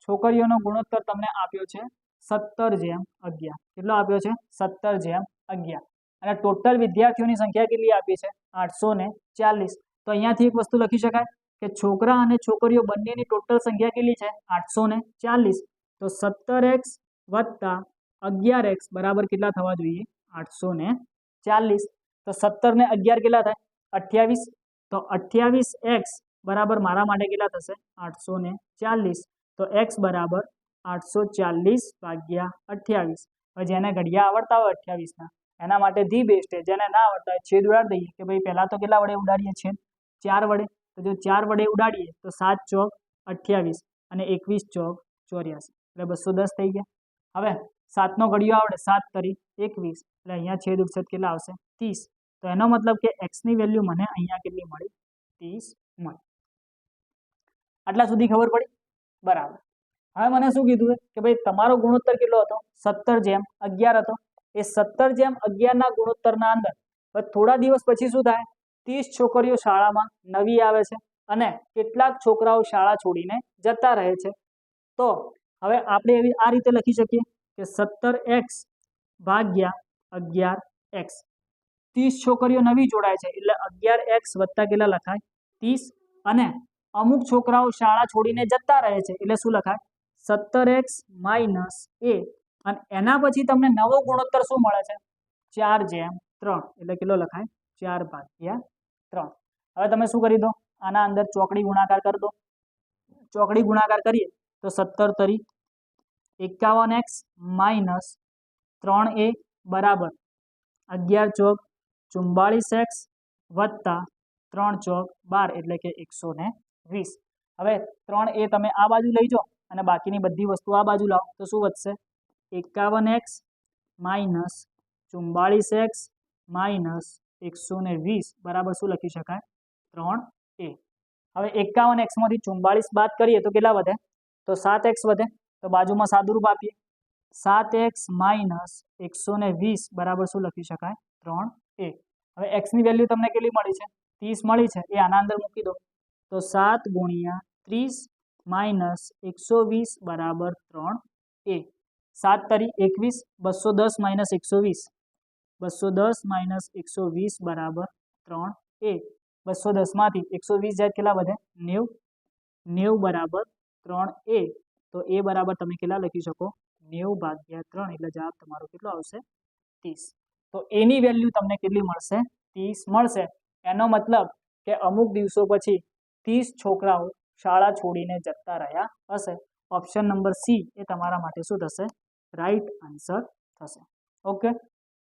Speaker 1: છોકરીઓનો ગુણોત્તર તમને આપ્યો છે 17:11. કેટલો આપ્યો છે? 17:11. અને ટોટલ વિદ્યાર્થીઓની સંખ્યા કેટલી આપી છે? 840. તો અહીંયાથી એક વસ્તુ લખી શકાય કે છોકરા અને છોકરીઓ બંનેની ટોટલ સંખ્યા કેટલી છે? 840. તો 17x + 11x બરાબર કેટલા થવા જોઈએ? 840. તો 17 ને 11 કેટલા થાય? 28. તો 28x બરાબર મારા માટે કેટલા થશે? 840. તો x બરાબર 840/28. હવે જેને ઘડિયા આવડતા હોય 28ના એના માટે ધી બેસ્ટ છે. જેને ના આવડતા હોય છેદ ઉડાડી દઈએ કે ભાઈ પહેલા તો કેટલા વડે ઉડાડીએ? છેદ 4 વડે. તો જો 4 વડે ઉડાડીએ તો 7 ચોક 28 અને 21 ચોક 84 એટલે 210 થઈ ગયા. હવે 7નો ઘડિયો આવડે 7 તરી 21 એટલે અહીંયા છેદ ઉડશે કેટલા આવશે? 30. તો એનો મતલબ કે x ની વેલ્યુ મને અહીંયા કેટલી મળી? 30 મળી. આટલા સુધી ખબર પડી? બરાબર. હવે મને શું કીધું કે ભાઈ તમારો ગુણોત્તર કેટલો હતો? 17:11 હતો. એ 17:11 ના ગુણોત્તરના અંદર થોડા દિવસ પછી શું થાય? 30 છોકરીઓ શાળામાં નવી આવે છે અને કેટલાક છોકરાઓ શાળા છોડીને જતા રહે છે. તો હવે આપણે આ રીતે લખી શકીએ કે 17x/11x. 30 છોકરીઓ નવી જોડાય છે એટલે 11x વત્તા કેટલા લખાય? 30. અને અમુક છોકરાઓ શાળા છોડીને જતા રહે છે એટલે શું લખાય? 17x - a. અને એના પછી તમને નવો ગુણોત્તર શું મળે છે? 4:3 એટલે કેટલો લખાય? 4/3. હવે તમે શું કરી દો? આના અંદર ચોકડી ગુણાકાર કરી દો. ચોકડી ગુણાકાર કરીએ તો 17 તરી 51x - 3a બરાબર 11 ચોક 44x વત્તા 3 ચોક 12 એટલે કે 120. હવે 3a તમે આ બાજુ લઈ જાઓ અને બાકીની બધી વસ્તુ આ બાજુ લાવો તો શું વધશે? 51x માઇનસ 44x માઇનસ 120 બરાબર શું લખી શકાય? 3a. હવે 51x માંથી 44 બાદ કરીએ તો કેટલા વધે? તો 7x વધે. તો બાજુમાં સાદુરૂપ આપીએ. 7x માઇનસ 120 બરાબર શું લખી શકાય? 3a. હવે x ની વેલ્યુ તમને કેટલી મળી છે? 30 મળી છે. એ આના અંદર મૂકી દો તો 7 ગુણ્યા 30 માઇનસ 120 બરાબર 3a. 7 તરી 21, 210 માઇનસ 120, 210 માઇનસ 120 બરાબર 3a. 210 માંથી 120 જાય કેટલા વધે? 90. 90 બરાબર 3a. તો a બરાબર તમે કેટલા લખી શકો? 90 ભાગ્યા 3 એટલે જવાબ તમારો કેટલો આવશે? 30. તો a ની વેલ્યુ તમને કેટલી મળશે? 30 મળશે. એનો મતલબ કે અમુક દિવસો પછી 30 છોકરાઓ શાળા છોડીને જતા રહ્યા હશે. ઓપ્શન નંબર સી એ તમારા માટે શું થશે? રાઈટ આન્સર થશે. ઓકે,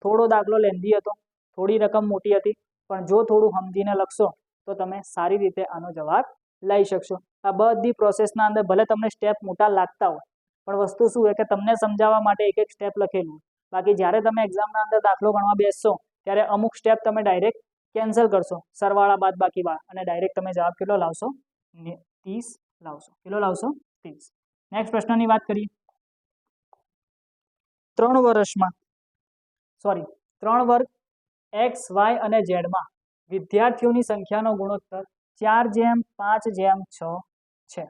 Speaker 1: થોડો દાખલો લેન્ધી હતો, થોડી રકમ મોટી હતી, પણ જો થોડું સમજીને લખશો તો તમે સારી રીતે આનો જવાબ લઈ શકશો. આ બધી પ્રોસેસના અંદર ભલે તમને સ્ટેપ મોટા લાગતા હોય પણ વસ્તુ શું હોય કે તમને સમજાવવા માટે એક એક સ્ટેપ લખેલું. બાકી જ્યારે તમે એક્ઝામના અંદર દાખલો ગણવા બેસશો ત્યારે અમુક સ્ટેપ તમે ડાયરેક્ટ કેન્સલ કરશો, સરવાળા બાદ બાકી અને ડાયરેક્ટ તમે જવાબ કેટલો લાવશો? 30 લાવશો. કેટલો લાવશો? 30. નેક્સ્ટ પ્રશ્નની વાત કરીએ. 3 વર્ગ x, y અને z માં વિદ્યાર્થીઓની સંખ્યાનો ગુણોત્તર 4:5:6 છે.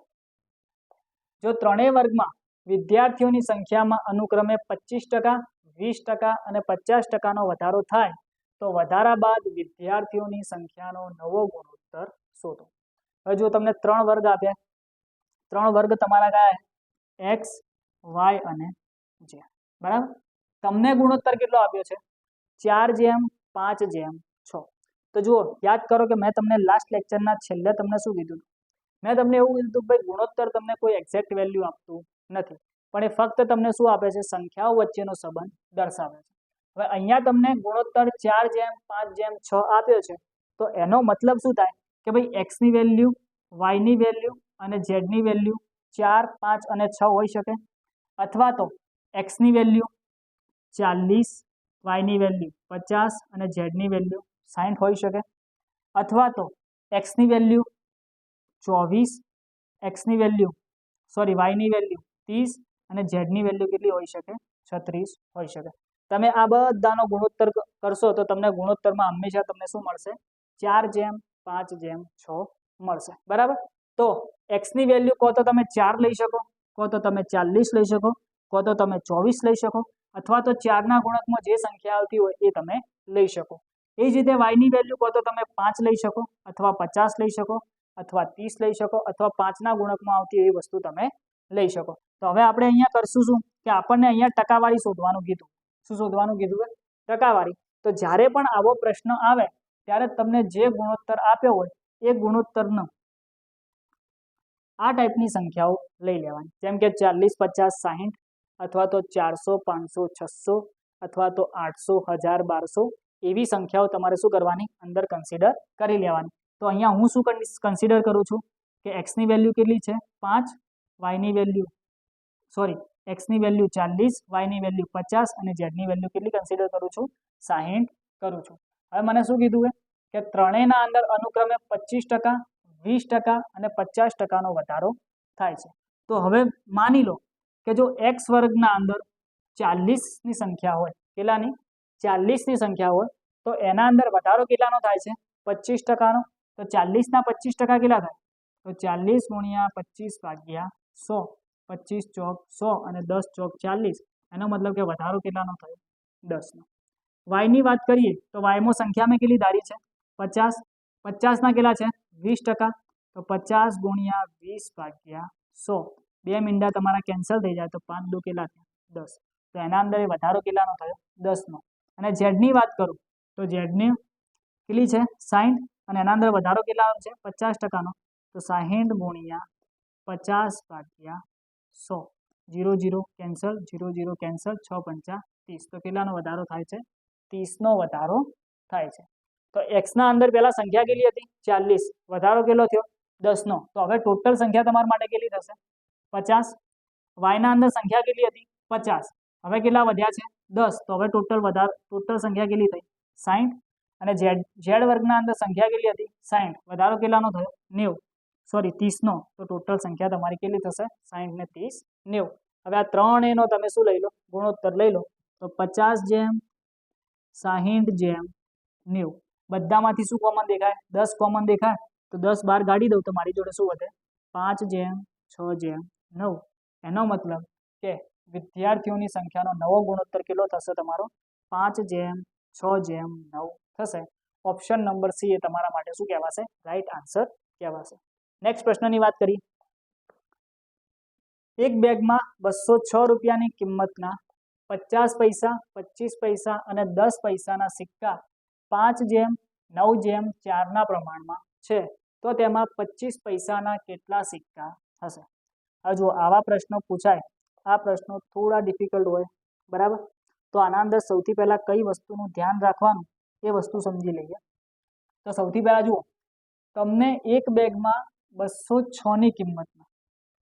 Speaker 1: જો ત્રણેય વર્ગમાં વિદ્યાર્થીઓની સંખ્યામાં અનુક્રમે 25%, 20% અને 50%નો વધારો થાય તો વધારા બાદ વિદ્યાર્થીઓની સંખ્યાનો નવો ગુણોત્તર શોધો. હવે જો તમને 3 વર્ગ આપ્યા, 3 વર્ગ તમારા કયા? x, y અને z. બરાબર. તમને ગુણોત્તર કેટલો આપ્યો છે? 4:5:6. તો જુઓ, યાદ કરો કે મેં તમને લાસ્ટ લેક્ચરના છેલ્લે તમને શું કીધું? મેં તમને એવું કીધું કે ભાઈ ગુણોત્તર તમને કોઈ એક્ઝેક્ટ વેલ્યુ આપતું નથી, પણ એ ફક્ત તમને શું આપે છે? સંખ્યાઓ વચ્ચેનો સંબંધ દર્શાવે છે. હવે અહીંયા તમને ગુણોત્તર 4:5:6 આપ્યો છે તો એનો મતલબ શું થાય કે ભાઈ x ની વેલ્યુ, y ની વેલ્યુ અને z ની વેલ્યુ 4, 5 અને 6 હોઈ શકે, અથવા તો x ની વેલ્યુ 40, y ની વેલ્યુ 50 અને z ની વેલ્યુ 60 હોઈ શકે, અથવા તો x ની વેલ્યુ 24, y ની વેલ્યુ 30 અને z ની વેલ્યુ કેટલી હોઈ શકે? 36 હોઈ શકે. તમે આ બધાનો ગુણોત્તર કરશો તો તમને ગુણોત્તરમાં હંમેશા તમને શું મળશે? 4:5:6 મળશે. બરાબર. તો x ની વેલ્યુ કહો તો તમે 4 લઈ શકો, કહો તો તમે 40 લઈ શકો, કહો તો તમે 24 લઈ શકો, અથવા તો 4 ના ગુણકમાં જે સંખ્યા આવતી હોય એ તમે લઈ શકો. એ જ રીતે y ની વેલ્યુ કહો તો તમે 5 લઈ શકો, અથવા 50 લઈ શકો, અથવા 30 લઈ શકો, અથવા 5 ના ગુણકમાં આવતી એવી વસ્તુ તમે લઈ શકો. તો હવે આપણે અહીંયા કરશું શું કે આપણને અહીંયા ટકાવારી શોધવાનું કીધું. શું શોધવાનું કીધું? ટકાવારી. તો જ્યારે પણ આવો પ્રશ્ન આવે ત્યારે તમને જે ગુણોત્તર આપ્યો હોય એ ગુણોત્તરનો આ ટાઈપની સંખ્યાઓ લઈ લેવાની. જેમ કે 40, 50, 60, અથવા તો 400, 500, 600, અથવા તો 800, 1000, 1200 એવી સંખ્યાઓ તમારે શું કરવાની? અંદર કન્સિડર કરી લેવાની. તો અહીંયા હું શું કન્સિડર કરું છું કે x ની વેલ્યુ કેટલી છે? 5, y ની વેલ્યુ x ની વેલ્યુ 40, y ની વેલ્યુ 50 અને z ની વેલ્યુ કેટલી કન્સિડર કરું છું? 60 કરું છું. હવે મને શું કીધું કે ત્રણેયના અંદર અનુક્રમે 25%, 20% અને 50%નો વધારો થાય છે. તો હવે માની લો કે જો x વર્ગના અંદર 40 ની સંખ્યા હોય, કેટલાની? 40 ની સંખ્યા હોય તો એના અંદર વધારો કેટલાનો થાય છે? 25%નો. તો 40 ના 25% કેટલા થાય? તો 40 ગુણ્યા 25/100, 25 ચોક 100 અને 10 ચોક 40. એનો મતલબ કે વધારો કેટલાનો થયો? 10 નો. y ની વાત કરીએ તો y માં સંખ્યામાં કેટલી ધારી છે? 50. 50 ના કેટલા છે? 20%. તો 50 ગુણ્યા 20/100. 2 મીંડા તમારા કેન્સલ થઈ જાય તો 5 દુ કેટલા થયા? 10. તો એના અંદર વધારો કેટલાનો થયો? 10 નો. અને z ની વાત કરું તો z ની કેટલી છે? 60 અને એના અંદર વધારો કેટલાનો છે? 50%નો. તો 60 ગુણ્યા 50/100. 0 0 કેન્સલ, 0 0 કેન્સલ, 6 × 5 = 30. તો કેટલાનો વધારો થાય છે? 30 નો વધારો થાય છે. તો એક્સના અંદર પહેલા સંખ્યા કેટલી હતી 40, વધારો કેટલો થયો 10નો, તો હવે ટોટલ સંખ્યા તમારા માટે કેટલી થશે 50. વાયના અંદર સંખ્યા કેટલી હતી 50, હવે કેટલા વધ્યા છે 10, તો હવે ટોટલ સંખ્યા કેટલી થઈ 60. અને ઝેડ વર્ગના અંદર સંખ્યા કેટલી હતી 60, વધારો કેટલાનો થયો 30નો, તો ટોટલ સંખ્યા તમારી કેટલી થશે 60 ને 30 90. હવે આ ત્રણેયનો તમે શું લઈ લો ગુણોત્તર લઈ લો, તો 50:60:90. બધામાંથી શું કોમન દેખાય 10 કોમન દેખાય, તો 10 બહાર કાઢી દઉં તો મારી જોડે શું વધે 5:6:9. એનો મતલબ કે વિદ્યાર્થીઓની સંખ્યાનો નવો ગુણોત્તર કેટલો થશે તમારો 5:6:9 થશે. ઓપ્શન નંબર સી એ તમારા માટે શું કહેવાશે રાઈટ આન્સર કહેવાશે. નેક્સ્ટ પ્રશ્નની વાત કરીએ. એક બેગમાં 206 રૂપિયાની કિંમતના 50 પૈસા, 25 પૈસા અને 10 પૈસાના સિક્કા 5:9:4 પ્રમાણમાં છે, તો તેમાં 25 પૈસાના કેટલા સિક્કા હશે? હવે જો આવા પ્રશ્નો પૂછાય, આ પ્રશ્નો થોડા ડિફિકલ્ટ હોય, બરાબર. તો આના અંદર સૌથી પહેલા કઈ વસ્તુનું ધ્યાન રાખવાનું એ વસ્તુ સમજી લઈએ. તો સૌથી પહેલા જુઓ, તમને એક બેગમાં 206 ની કિંમતના,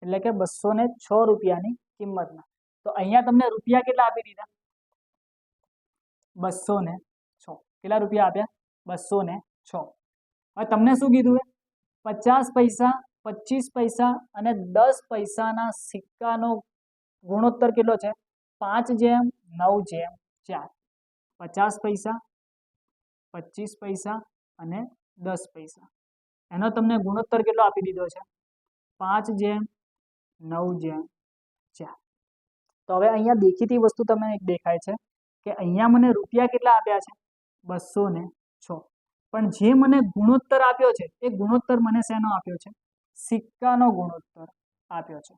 Speaker 1: એટલે કે 206 રૂપિયાની કિંમતના, તો અહીંયા તમને રૂપિયા કેટલા આપી દીધા 206. કેટલા રૂપિયા આપ્યા 206. હવે તમને શું કીધું 50 પૈસા, 25 પૈસા અને 10 પૈસાના સિક્કાનો ગુણોત્તર કેટલો છે 5:9:4. 50 પૈસા, 25 પૈસા અને 10 પૈસા, એનો તમને ગુણોત્તર કેટલો આપી દીધો છે 5:9:4. તો હવે અહીંયા દેખીતી વસ્તુ તમને એક દેખાય છે કે અહીંયા મને રૂપિયા કેટલા આપ્યા છે 206, પણ જે મને ગુણોત્તર આપ્યો છે એ ગુણોત્તર મને શેનો આપ્યો છે સિક્કાનો ગુણોત્તર આપ્યો છે.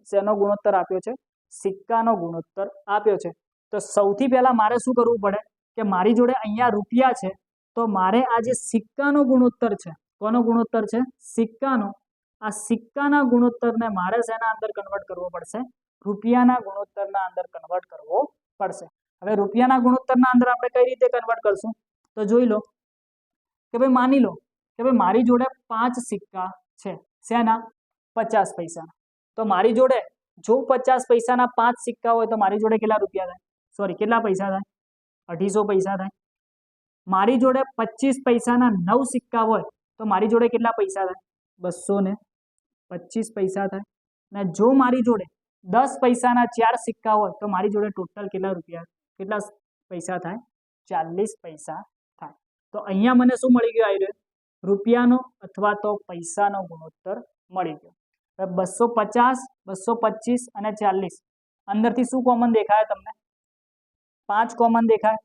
Speaker 1: શેનો ગુણોત્તર આપ્યો છે સિક્કાનો ગુણોત્તર આપ્યો છે. તો સૌથી પહેલા મારે શું કરવું પડે કે મારી જોડે અહીંયા રૂપિયા છે, તો મારે આ જે સિક્કાનો ગુણોત્તર છે, કોનો ગુણોત્તર છે સિક્કાનો, આ સિક્કાના ગુણોત્તરને મારે શેના અંદર કન્વર્ટ કરવો પડશે રૂપિયાના ગુણોત્તરના અંદર કન્વર્ટ કરવો પડશે. હવે રૂપિયાના ગુણોત્તરના અંદર આપણે કઈ રીતે કન્વર્ટ કરશું? તો જોઈ લો કે ભાઈ માની લો કે ભાઈ મારી જોડે 5 સિક્કા છે, શેના 50 પૈસાના. તો મારી જોડે જો 50 પૈસાના 5 સિક્કા હોય તો મારી જોડે કેટલા રૂપિયા થાય, કેટલા પૈસા થાય 250 પૈસા થાય. મારી જોડે 25 પૈસાના 9 સિક્કા હોય તો મારી જોડે કેટલા પૈસા થાય 225 પૈસા થાય. અને જો મારી જોડે 10 પૈસાના 4 સિક્કા હોય તો મારી જોડે ટોટલ કેટલા પૈસા થાય 40 પૈસા થાય. તો અહીંયા મને શું મળી ગયું આવી રહ્યું રૂપિયાનો અથવા તો પૈસાનો ગુણોત્તર મળી ગયો. 250, 225 અને 40 અંદરથી શું કોમન દેખાય તમને 5 કોમન દેખાય.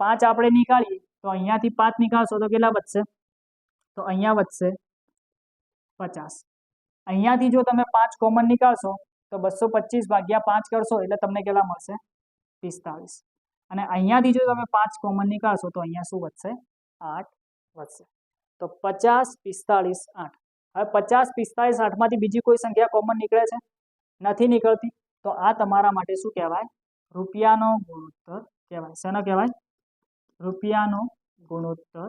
Speaker 1: 5 આપણે નીકાળીએ તો અહીંયાથી 5 નીકાળશો તો કેટલા વધશે, તો અહીંયા વધશે 50. અહીંયાથી જો તમે 5 કોમન નીકાળશો તો 225/5 કરશો એટલે તમને કેટલા મળશે 45. અને અહીંયાથી જો તમે 5 કોમન નીકાળશો તો અહીંયા શું વધશે 8 વધશે. તો 50, 45, 8. હવે 50, 45, 8 માંથી બીજી કોઈ સંખ્યા કોમન નીકળે છે નથી નીકળતી, તો આ તમારા માટે શું કહેવાય રૂપિયાનો ગુણોત્તર કહેવાય. શેનો કહેવાય રૂપિયાનો ગુણોત્તર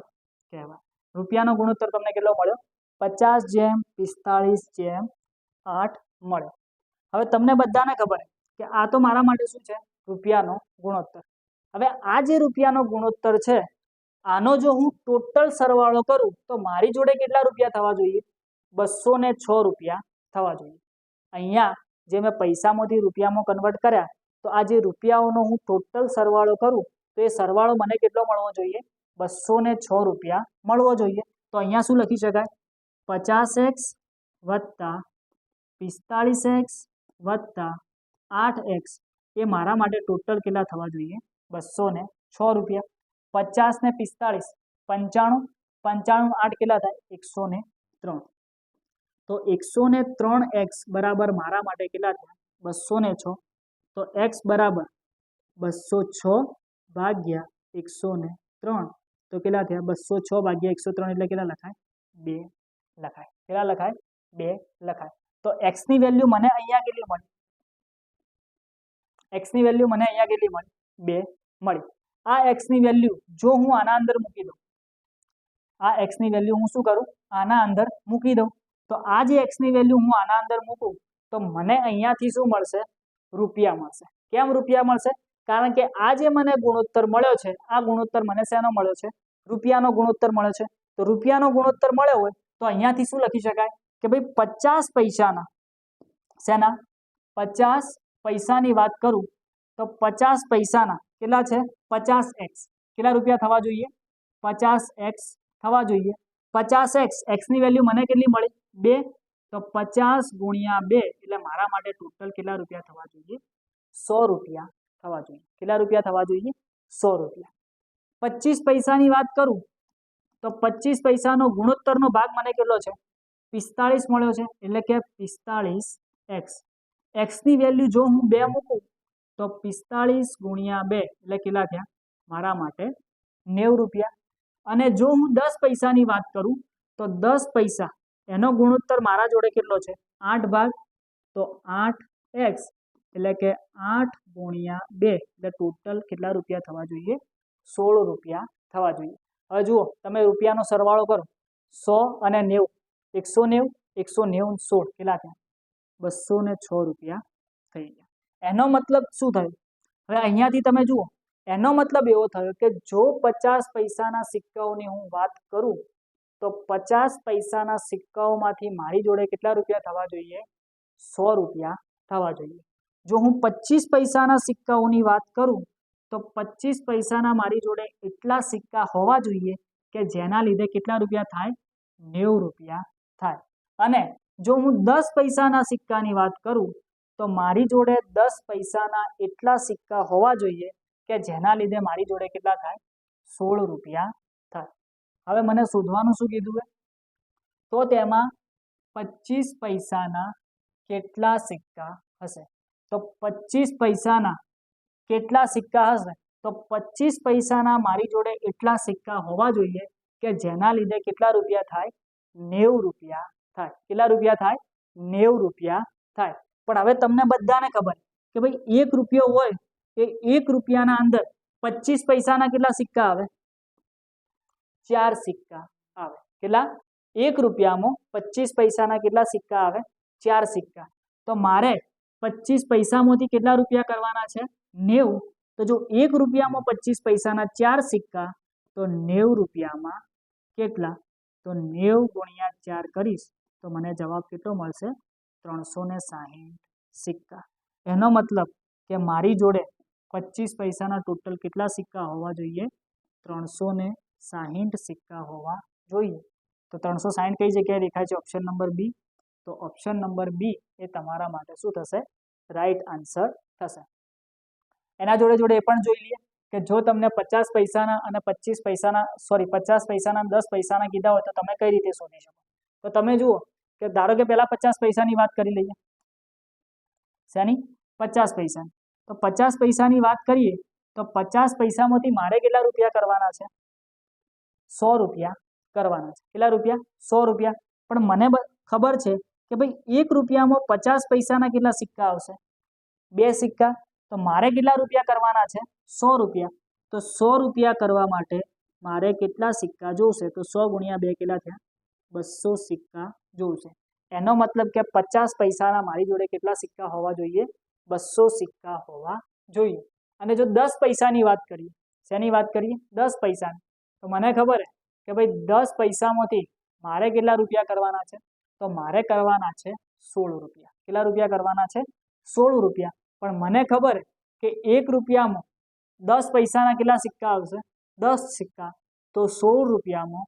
Speaker 1: કહેવાય. રૂપિયાનો ગુણોત્તર તમને કેટલો મળ્યો 50:45:8 મળ્યો. હવે તમને બધાને ખબર કે આ તો મારા માટે શું છે રૂપિયાનો ગુણોત્તર. હવે આ જે રૂપિયાનો ગુણોત્તર છે આનો જો હું ટોટલ સરવાળો કરું તો મારી જોડે કેટલા રૂપિયા થવા જોઈએ 206 રૂપિયા થવા જોઈએ. અહીંયા જે મેં પૈસામાંથી રૂપિયામાં કન્વર્ટ કર્યા, તો આ જે રૂપિયાઓનો હું ટોટલ સરવાળો કરું તો એ સરવાળો મને કેટલો મળવો જોઈએ 206 રૂપિયા મળવો જોઈએ. તો અહીંયા શું લખી શકાય 50x વત્તા 45x વત્તા 8x એ મારા માટે ટોટલ કેટલા થવા જોઈએ 206 રૂપિયા. 50 ને 45 95, 95 8 કેટલા થાય 103. તો 103x બરાબર મારા માટે કેટલા થયા 206. તો x બરાબર 206/103 તો કેટલા થયા 206/103 એટલે કેટલા લખાય 2 લખાય. કેટલા લખાય 2 લખાય. તો x ની વેલ્યુ મને અહીંયા કેટલી મળી 2 મળી. આ એક્સની વેલ્યુ જો હું આના અંદર મૂકી દઉં, આ એક્સની વેલ્યુ હું શું કરું, આના અંદર મૂકી દઉં, તો આ જે એક્સની વેલ્યુ હું આના અંદર મૂકું તો મને અહીંયાથી શું મળશે, રૂપિયા મળશે. કેમ રૂપિયા મળશે? કારણ કે આ જે મને ગુણોત્તર મળ્યો છે, આ ગુણોત્તર મને શેનો મળ્યો છે, રૂપિયાનો ગુણોત્તર મળ્યો છે. તો રૂપિયાનો ગુણોત્તર મળ્યો હોય તો અહીંયાથી શું લખી શકાય કે ભાઈ 50 પૈસાના, શેના, 50 પૈસાની વાત કરું તો 50 પૈસાના કેટલા છે, 50x, કેટલા રૂપિયા થવા જોઈએ, 50x થવા જોઈએ. 50x, x ની વેલ્યુ મને કેટલી મળી, 2, તો 50 ગુણ્યા 2 એટલે મારા માટે ટોટલ કેટલા રૂપિયા થવા જોઈએ, 100 રૂપિયા થવા જોઈએ. કેટલા રૂપિયા થવા જોઈએ, 100 રૂપિયા. 25 પૈસાની વાત કરું તો 25 પૈસાનો ગુણોત્તરનો ભાગ મને કેટલો છે, 45 મળ્યો છે, એટલે કે 45x. x ની વેલ્યુ જો હું 2 મૂકું તો 45 ગુણ્યા 2 એટલે કેટલા થયા, મારા માટે 90 રૂપિયા. અને જો હું 10 પૈસાની વાત કરું તો 10 પૈસા એનો ગુણોત્તર મારા જોડે કેટલો છે, 8 ભાગ, તો 8x એટલે કે 8 ગુણ્યા 2 એટલે ટોટલ કેટલા રૂપિયા થવા જોઈએ, 16 રૂપિયા થવા જોઈએ. હવે જુઓ તમે રૂપિયાનો સરવાળો કરો, 100 અને 90, 190, 190, 16 કેટલા થયા, 206 રૂપિયા થઈ ગયા. એનો મતલબ શું થયું, હવે અહીંયાથી તમે જુઓ, એનો મતલબ એવો થયો કે જો 50 પૈસાના સિક્કાઓની હું વાત કરું તો 50 પૈસાના સિક્કાઓમાંથી મારી જોડે કેટલા રૂપિયા થવા જોઈએ, 100 રૂપિયા થવા જોઈએ. જો હું 25 પૈસાના સિક્કાઓની વાત કરું તો 25 પૈસાના મારી જોડે એટલા સિક્કા હોવા જોઈએ કે જેના લીધે કેટલા રૂપિયા થાય, 90 રૂપિયા થાય. અને જો હું 10 પૈસાના સિક્કાની વાત કરું તો મારી જોડે 10 પૈસાના એટલા સિક્કા હોવા જોઈએ કે જેના લીધે મારી જોડે કેટલા થાય, 16 રૂપિયા થાય. હવે મને શોધવાનું શું કીધું છે, તો તેમાં 25 પૈસાના કેટલા સિક્કા હશે, તો 25 પૈસાના કેટલા સિક્કા હશે, તો 25 પૈસાના મારી જોડે એટલા સિક્કા હોવા જોઈએ કે જેના લીધે કેટલા રૂપિયા થાય, 90 રૂપિયા થાય. કેટલા રૂપિયા થાય, 90 રૂપિયા થાય. પણ હવે તમને બધાને ખબર કે ભાઈ 1 રૂપિયો હોય એ 1 રૂપિયાના અંદર 25 પૈસાના કેટલા સિક્કા આવે, 4 સિક્કા આવે. કેટલા, 1 રૂપિયામાં 25 પૈસાના કેટલા સિક્કા આવે, 4 સિક્કા. તો મારે 25 પૈસામાંથી કેટલા રૂપિયા કરવાના છે, 90. તો જો 1 રૂપિયામાં 25 પૈસાના 4 સિક્કા તો 90 રૂપિયામાં કેટલા, તો 90 ગુણ્યા 4 કરીશ તો મને જવાબ કેટલો મળશે, 360 સિક્કા. એનો મતલબ કે મારી જોડે 25 પૈસાના ટોટલ કેટલા સિક્કા હોવા જોઈએ, 360 સિક્કા હોવા જોઈએ. તો 360 કઈ જગ્યાએ દેખાય છે, ઓપ્શન નંબર બી. તો ઓપ્શન નંબર બી એ તમારા માટે શું થશે, રાઈટ આન્સર થશે. એના જોડે જોડે એ પણ જોઈ લઈએ કે જો તમને 50 પૈસાના અને 25 પૈસાના 50 પૈસાના 10 પૈસાના કીધા હોય તો તમે કઈ રીતે શોધી શકો. તો તમે જુઓ કે ધારો કે પહેલા 50 પૈસાની વાત કરી લઈએ, શેની, 50 પૈસાની. તો 50 પૈસાની વાત કરીએ તો 50 પૈસામાંથી મારે કેટલા રૂપિયા કરવાના છે, 100 રૂપિયા કરવાના છે. કેટલા રૂપિયા, 100 રૂપિયા. પણ મને ખબર છે કે ભાઈ 1 રૂપિયામાં 50 પૈસાના કેટલા સિક્કા આવશે, 2 સિક્કા. તો મારે કેટલા રૂપિયા કરવાના છે, 100 રૂપિયા. તો 100 રૂપિયા કરવા માટે મારે કેટલા સિક્કા જોશે, તો 100 ગુણ્યા 2 કેટલા થયા, 200 સિક્કા જોશે. એનો મતલબ કે 50 પૈસાના મારી જોડે કેટલા સિક્કા હોવા જોઈએ, 200 સિક્કા હોવા જોઈએ. અને જો 10 પૈસાની વાત કરીએ, શેની વાત કરીએ, 10 પૈસાની, તો મને ખબર છે કે ભાઈ 10 પૈસામાંથી મારે કેટલા રૂપિયા કરવાના છે, તો મારે કરવાના છે 16 રૂપિયા. કેટલા રૂપિયા કરવાના છે, 16 રૂપિયા. પણ મને ખબર કે 1 રૂપિયામાં 10 પૈસાના કેટલા સિક્કા આવશે, 10 સિક્કા. તો 16 રૂપિયામાં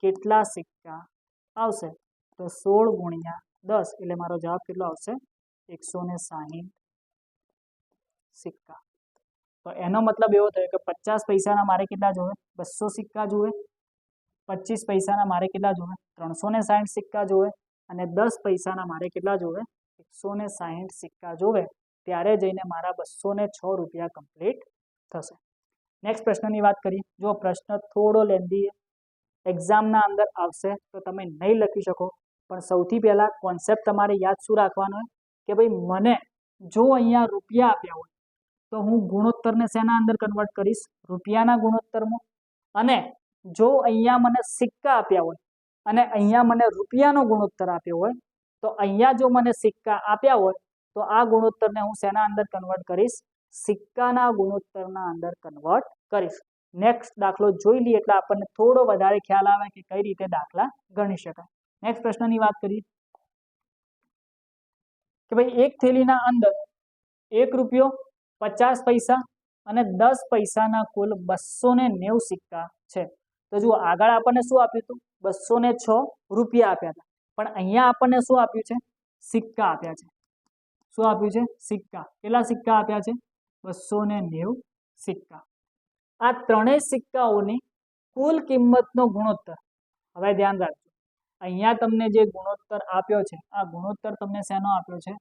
Speaker 1: કેટલા સિક્કા આવશે, તો 16 ગુણ્યા 10 એટલે મારો જવાબ કેટલો આવશે, 160 સિક્કા. તો એનો મતલબ એવો થયો કે 50 પૈસાના મારે કેટલા જોવે, 200 સિક્કા જોવે. 25 પૈસાના મારે કેટલા જોવે, 360 સિક્કા જોવે. અને 10 પૈસાના મારે કેટલા જોવે, 160 સિક્કા જોવે. ત્યારે જઈને મારા 206 રૂપિયા કમ્પ્લીટ થશે. નેક્સ્ટ પ્રશ્નની વાત કરીએ. જો પ્રશ્ન થોડો લેન્ધી એક્ઝામના અંદર આવશે તો તમે નહીં લખી શકો, પણ સૌથી પહેલાં કોન્સેપ્ટ તમારે યાદ શું રાખવાનો હોય કે ભાઈ મને જો અહીંયા રૂપિયા આપ્યા હોય તો હું ગુણોત્તરને શેના અંદર કન્વર્ટ કરીશ? રૂપિયાના ગુણોત્તરમાં. અને જો અહીંયા મને સિક્કા આપ્યા હોય અને અહીંયા મને રૂપિયાનો ગુણોત્તર આપ્યો હોય, તો અહીંયા જો મને સિક્કા આપ્યા હોય તો આ ગુણોત્તરને હું શેના અંદર કન્વર્ટ કરીશ? સિક્કાના ગુણોત્તરના અંદર કન્વર્ટ કરીશ. નેક્સ્ટ દાખલો જોઈ લઈએ એટલે આપણને થોડો વધારે ખ્યાલ આવે કે કઈ રીતે દાખલા ગણી શકાય. નેક્સ્ટ પ્રશ્નની વાત કરીએ કે ભાઈ એક થેલીના અંદર 1 રૂપિયો 50 પૈસા અને 10 પૈસાના કુલ 290 સિક્કા છે. તો જુઓ આગળ આપણને શું આપ્યું હતું? 206 રૂપિયા આપ્યા હતા. પણ અહીંયા આપણને શું આપ્યું છે? સિક્કા આપ્યા છે. શું આપ્યું છે? સિક્કા. કેટલા સિક્કા આપ્યા છે? 290 સિક્કા. આ ત્રણેય સિક્કાઓની કુલ કિંમતનો ગુણોત્તર. હવે ધ્યાન રાખજો, અહીંયા તમને જે ગુણોત્તર આપ્યો છે, આ ગુણોત્તર તમને શેનો આપ્યો છે?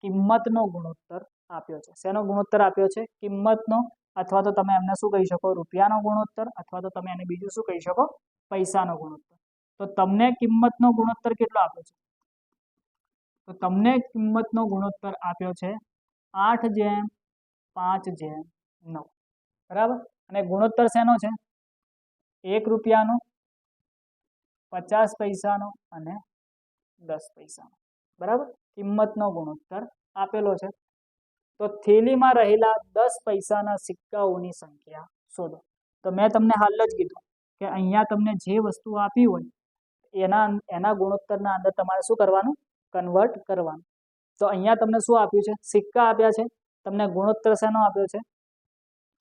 Speaker 1: કિંમતનો ગુણોત્તર આપ્યો છે. શેનો ગુણોત્તર આપ્યો છે? કિંમતનો, અથવા તો તમે એમને શું કહી શકો? રૂપિયાનો ગુણોત્તર, અથવા તો તમે એને બીજું શું કહી શકો? પૈસાનો ગુણોત્તર. તો તમને કિંમતનો ગુણોત્તર કેટલો આપ્યો છે? તો તમને કિંમતનો ગુણોત્તર આપ્યો છે 8:5:9. બરાબર. અને ગુણોત્તર શેનો છે? 1 રૂપિયાનો, 50 પૈસાનો અને 10 પૈસાનો. બરાબર. કિંમતનો ગુણોત્તર આપેલો છે. તો થેલીમાં રહેલા 10 પૈસાના સિક્કાઓની સંખ્યા શોધો. તો મેં તમને હાલ જ કીધું કે અહીંયા તમને જે વસ્તુ આપી હોય એના ગુણોત્તરના અંદર તમારે શું કરવાનું? કન્વર્ટ કરવાનું. તો અહીંયા તમને શું આપ્યું છે? સિક્કા આપ્યા છે. તમને ગુણોત્તર શેનો આપ્યો છે?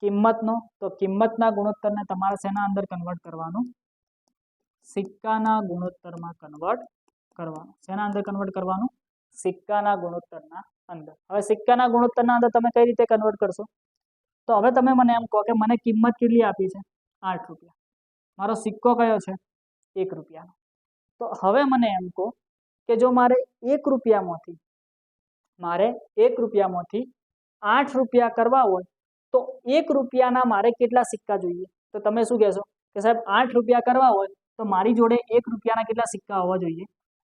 Speaker 1: કિંમતનો. તો કિંમતના ગુણોત્તરને તમારે શેના અંદર કન્વર્ટ કરવાનું? સિક્કાના ગુણોત્તરમાં કન્વર્ટ કરવાનું. શેના અંદર કન્વર્ટ કરવાનું? સિક્કાના ગુણોત્તરના અંદર. હવે સિક્કાના ગુણોત્તરના અંદર તમે કઈ રીતે કન્વર્ટ કરશો? તો હવે તમે મને એમ કહો કે મને કિંમત કેટલી આપી છે? 8 રૂપિયા. મારો સિક્કો કયો છે? 1 રૂપિયાનો. તો હવે મને એમ કહો કે જો મારે 1 રૂપિયામાંથી 8 રૂપિયા કરવા હોય તો 1 રૂપિયાના મારે કેટલા સિક્કા જોઈએ? તો તમે શું કહેશો કે સાહેબ 8 રૂપિયા કરવા હોય તો મારી જોડે 1 રૂપિયાના કેટલા સિક્કા હોવા જોઈએ?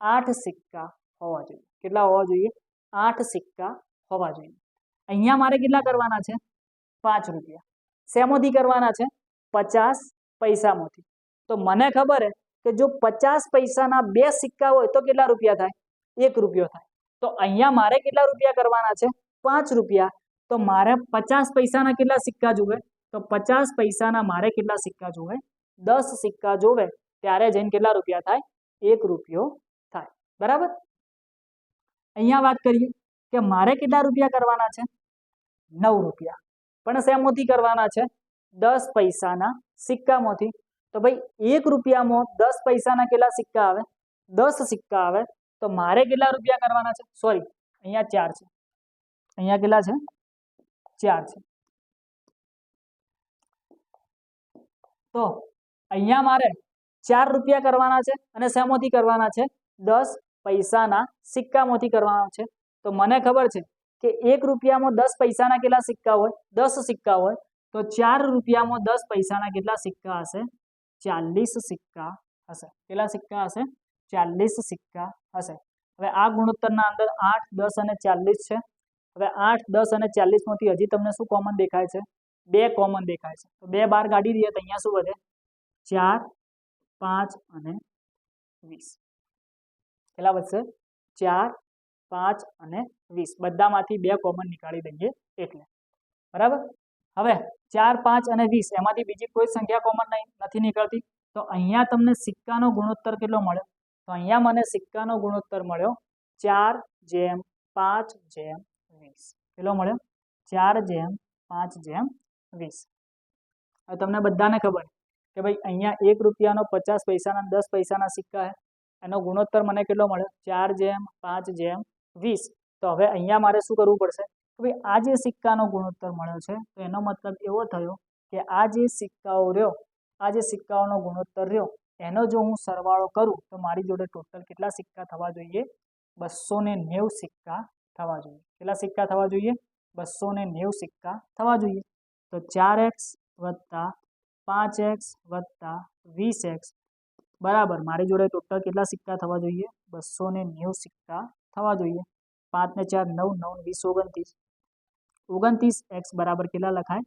Speaker 1: 8 સિક્કા હોવા જોઈએ. કેટલા હોવા જોઈએ? 8 સિક્કા હોવા જોઈએ. અહીંયા મારે કેટલા કરવાના છે? 5 રૂપિયા. શેમાંથી કરવાના છે? 50 પૈસામાંથી. તો મને ખબર છે કે જો 50 પૈસાના 2 સિક્કા હોય તો કેટલા રૂપિયા થાય? 1 રૂપિયો થાય. તો અહીંયા મારે કેટલા રૂપિયા કરવાના છે? 5 રૂપિયા. તો મારે 50 પૈસાના કેટલા સિક્કા જોવે? તો 50 પૈસાના મારે કેટલા સિક્કા જોવે? 10 સિક્કા જોવે. ત્યારે જઈને કેટલા રૂપિયા થાય? 1 રૂપિયો થાય. બરાબર. અહીંયા વાત કરીએ કે મારે કેટલા રૂપિયા કરવાના છે? 9 રૂપિયા. પણ શેમાંથી કરવાના છે? 10 પૈસાના સિક્કામાંથી. તો ભાઈ 1 રૂપિયામાં 10 પૈસાના કેટલા સિક્કા આવે? 10 સિક્કા આવે. તો મારે કેટલા રૂપિયા કરવાના છે? સોરી, અહીંયા 4 છે. અહીંયા કેટલા છે? 4 છે. તો અહીંયા મારે 4 રૂપિયા કરવાના છે અને શેમાંથી કરવાના છે? 10 પૈસાના સિક્કામાંથી કરવાના છે. તો મને ખબર છે કે 1 રૂપિયામાં 10 પૈસાના કેટલા સિક્કા હોય? 10 સિક્કા હોય. તો 4 રૂપિયામાં 10 પૈસાના કેટલા સિક્કા હશે? 40 સિક્કા હશે. કેટલા સિક્કા હશે? 40 સિક્કા હશે. હવે આ ગુણોત્તરના અંદર 8, 10 અને 40 છે. હવે 8, 10 અને 40 માંથી હજી તમને શું કોમન દેખાય છે? 2 કોમન દેખાય છે. તો 2 બહાર કાઢી દઈએ તો અહીંયા શું વધે? 4, 5 અને 20. કેટલા વધશે? 4, 5 અને 20. બધામાંથી 2 કોમન નીકાળી દઈએ એટલે. બરાબર. હવે 4, 5 અને 20 એમાંથી બીજી કોઈ સંખ્યા કોમન નથી નીકળતી. તો અહીંયા તમને સિક્કાનો ગુણોત્તર કેટલો મળ્યો? તો અહીંયા મને સિક્કાનો ગુણોત્તર મળ્યો 4:5:20. કેટલો મળ્યો? 4:5:20. હવે તમને બધાને ખબર કે ભાઈ અહીંયા 1 રૂપિયાનો 50 પૈસાના 10 પૈસાના સિક્કા છે. એનો ગુણોત્તર મને કેટલો મળ્યો? 4:5:20. તો હવે અહીંયા મારે શું કરવું પડશે કે ભાઈ આ જે સિક્કાનો ગુણોત્તર મળ્યો છે તો એનો મતલબ એવો થયો કે આ જે સિક્કાઓ રહ્યો, આ જે સિક્કાઓનો ગુણોત્તર રહ્યો એનો જો હું સરવાળો કરું તો મારી જોડે ટોટલ કેટલા સિક્કા થવા જોઈએ? 290 સિક્કા થવા જોઈએ. કેટલા સિક્કા થવા જોઈએ? 290 સિક્કા થવા જોઈએ. તો 4x + 5x + 20x બરાબર મારી જોડે ટોટલ કેટલા સિક્કા થવા જોઈએ? 290 સિક્કા થવા જોઈએ. 5 ને 4 9, 9 20 29. 29x બરાબર કેટલા લખાય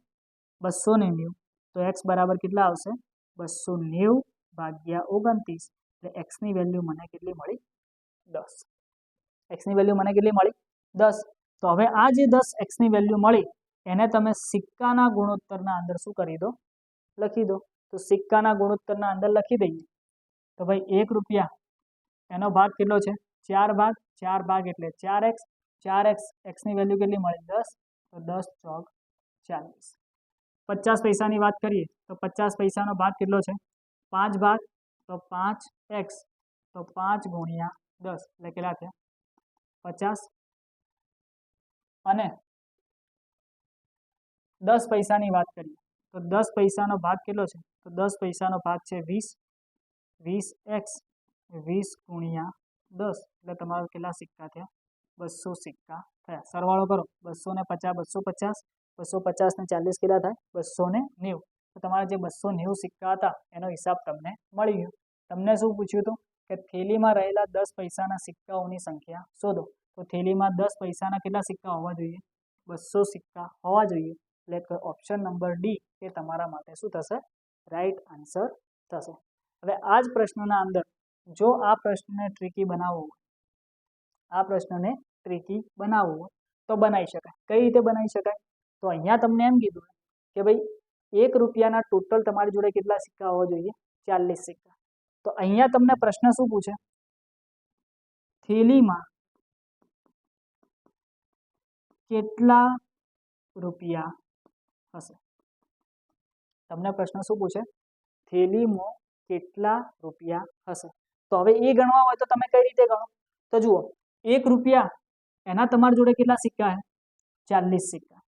Speaker 1: 290 તો x બરાબર કેટલા આવશે 290 ભાગ્યા 29 એટલે x ની વેલ્યુ મને કેટલી મળી 10 x ની વેલ્યુ મને કેટલી મળી 10 તો હવે આ જે 10 x ની વેલ્યુ મળી એને તમે સિક્કાના ગુણોત્તરના અંદર શું કરી દો લખી દો તો સિક્કાના ગુણોત્તરના અંદર લખી દઈએ તો ભાઈ 1 રૂપિયા એનો ભાગ કેટલો છે 4 ભાગ એટલે 4x x ની વેલ્યુ કેટલી મળી 10 તો 10 ચોક 40 50 પૈસાની વાત કરીએ તો 50 પૈસાનો ભાગ કેટલો છે 5 ભાગ તો 5x તો 5 ગુણ્યા 10 એટલે કેટલા થયા 50 અને 10 પૈસાની વાત કરીએ તો 10 પૈસાનો ભાગ કેટલો છે તો 10 પૈસાનો ભાગ છે 20x 20 ગુણ્યા 10 એટલે તમારા કેટલા સિક્કા થયા 200 સિક્કા થયા સરવાળો કરો 250 250 ને 40 કેટલા થાય 290 તો તમારા જે 290 સિક્કા હતા એનો હિસાબ તમને મળી ગયો તમને શું પૂછ્યું હતું કે થેલીમાં રહેલા 10 પૈસાના સિક્કાઓની સંખ્યા શોધો તો થેલીમાં 10 પૈસાના કેટલા સિક્કા હોવા જોઈએ 200 સિક્કા હોવા જોઈએ એટલે ઓપ્શન નંબર ડી એ તમારા માટે શું થશે રાઈટ આન્સર થશે હવે આ જ પ્રશ્નના અંદર જો આ પ્રશ્નને ટ્રિકી બનાવવો હોય તો બનાવી શકાય કઈ રીતે બનાવી શકાય તો અહીંયા તમને એમ કીધું કે ભાઈ 1 રૂપિયાના ટોટલ તમારી જોડે કેટલા સિક્કા હોવા જોઈએ 40 સિક્કા તો અહીંયા તમને પ્રશ્ન શું પૂછે થેલીમાં કેટલા રૂપિયા હશે તમને પ્રશ્ન શું પૂછે થેલીમાં કેટલા રૂપિયા હશે તો હવે એ ગણવા હોય તો તમે કઈ રીતે ગણો તો જુઓ 1 રૂપિયા એના તમારી જોડે કેટલા સિક્કા છે 40 સિક્કા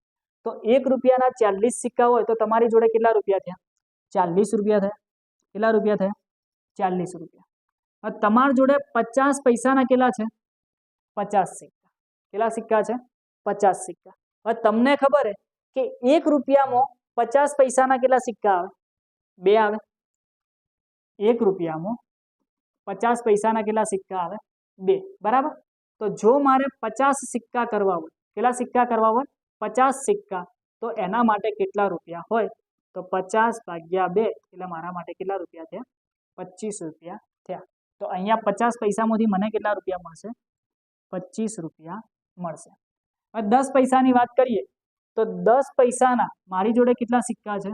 Speaker 1: તો 1 રૂપિયાના 40 સિક્કા હોય તો તમારી જોડે કેટલા રૂપિયા થયા 40 રૂપિયા થયા કેટલા રૂપિયા થયા 40 રૂપિયા હવે તમારી જોડે 50 પૈસાના કેટલા છે 50 સિક્કા કેટલા સિક્કા છે 50 સિક્કા હવે તમને ખબર છે કે 1 રૂપિયામાં 50 પૈસાના કેટલા સિક્કા આવે 2 આવે 1 રૂપિયામાં 50 પૈસાના કેટલા સિક્કા આવે 2 બરાબર તો જો મારે 50 સિક્કા કરવા હોય કેટલા સિક્કા કરવા હોય 50 સિક્કા તો એના માટે કેટલા રૂપિયા હોય તો 50 ભાગ્યા 2 એટલે મારા માટે કેટલા રૂપિયા થયા 25 રૂપિયા થયા તો અહીંયા 50 પૈસામાંથી મને કેટલા રૂપિયા મળશે 25 રૂપિયા મળશે હવે 10 પૈસાની વાત કરીએ તો 10 પૈસાના મારી જોડે કેટલા સિક્કા છે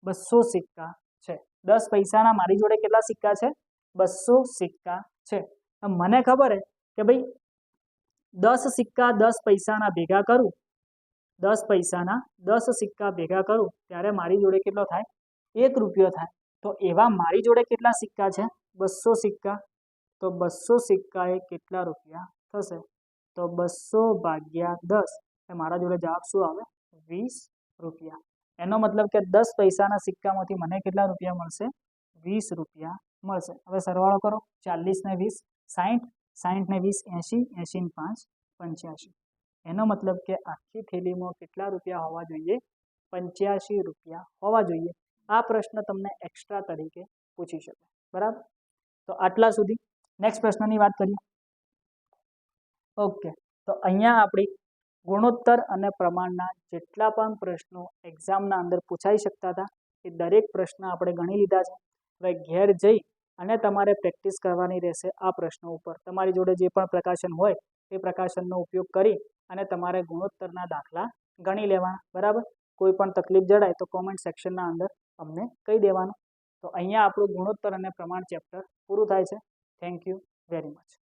Speaker 1: 200 સિક્કા છે 10 પૈસાના મારી જોડે કેટલા સિક્કા છે 200 સિક્કા છે મને ખબર છે કે ભાઈ 10 સિક્કા 10 પૈસાના ભેગા કરું 10 પૈસાના 10 સિક્કા ભેગા કરું ત્યારે મારી જોડે કેટલો થાય 1 રૂપિયો થાય તો એવા મારી જોડે કેટલા સિક્કા છે 200 સિક્કા તો 200 સિક્કા એ કેટલા રૂપિયા થશે તો 200 ભાગ્યા 10 એ મારા જોડે જવાબ શું આવે 20 રૂપિયા એનો મતલબ કે 10 પૈસાના સિક્કામાંથી મને કેટલા રૂપિયા મળશે 20 રૂપિયા મળશે હવે સરવાળો કરો 40 ને 20 60 60 ને 20 80 80 ને 5 85 એનો મતલબ કે આખી થેલીમાં કેટલા રૂપિયા હોવા જોઈએ 85 રૂપિયા હોવા જોઈએ આ પ્રશ્ન તમને એક્સ્ટ્રા તરીકે પૂછી શકે બરાબર તો આટલા સુધી નેક્સ્ટ પ્રશ્નની વાત કરીએ ઓકે તો અહીંયા આપણી ગુણોત્તર અને પ્રમાણના જેટલા પણ પ્રશ્નો એક્ઝામના અંદર પૂછાઈ શકતા હતા એ દરેક પ્રશ્ન આપણે ગણી લીધા છે હવે ઘેર જઈ અને તમારે પ્રેક્ટિસ કરવાની રહેશે આ પ્રશ્નો ઉપર તમારી જોડે જે પણ પ્રકાશન હોય એ પ્રકાશનનો ઉપયોગ કરી અને તમારે ગુણોત્તરના દાખલા ગણી લેવાના બરાબર કોઈ પણ તકલીફ જણાય તો કોમેન્ટ સેક્શનના અંદર અમને કહી દેવાનું તો અહીંયા આપણું ગુણોત્તર અને પ્રમાણ ચેપ્ટર પૂરું થાય છે થેન્ક યુ વેરી મચ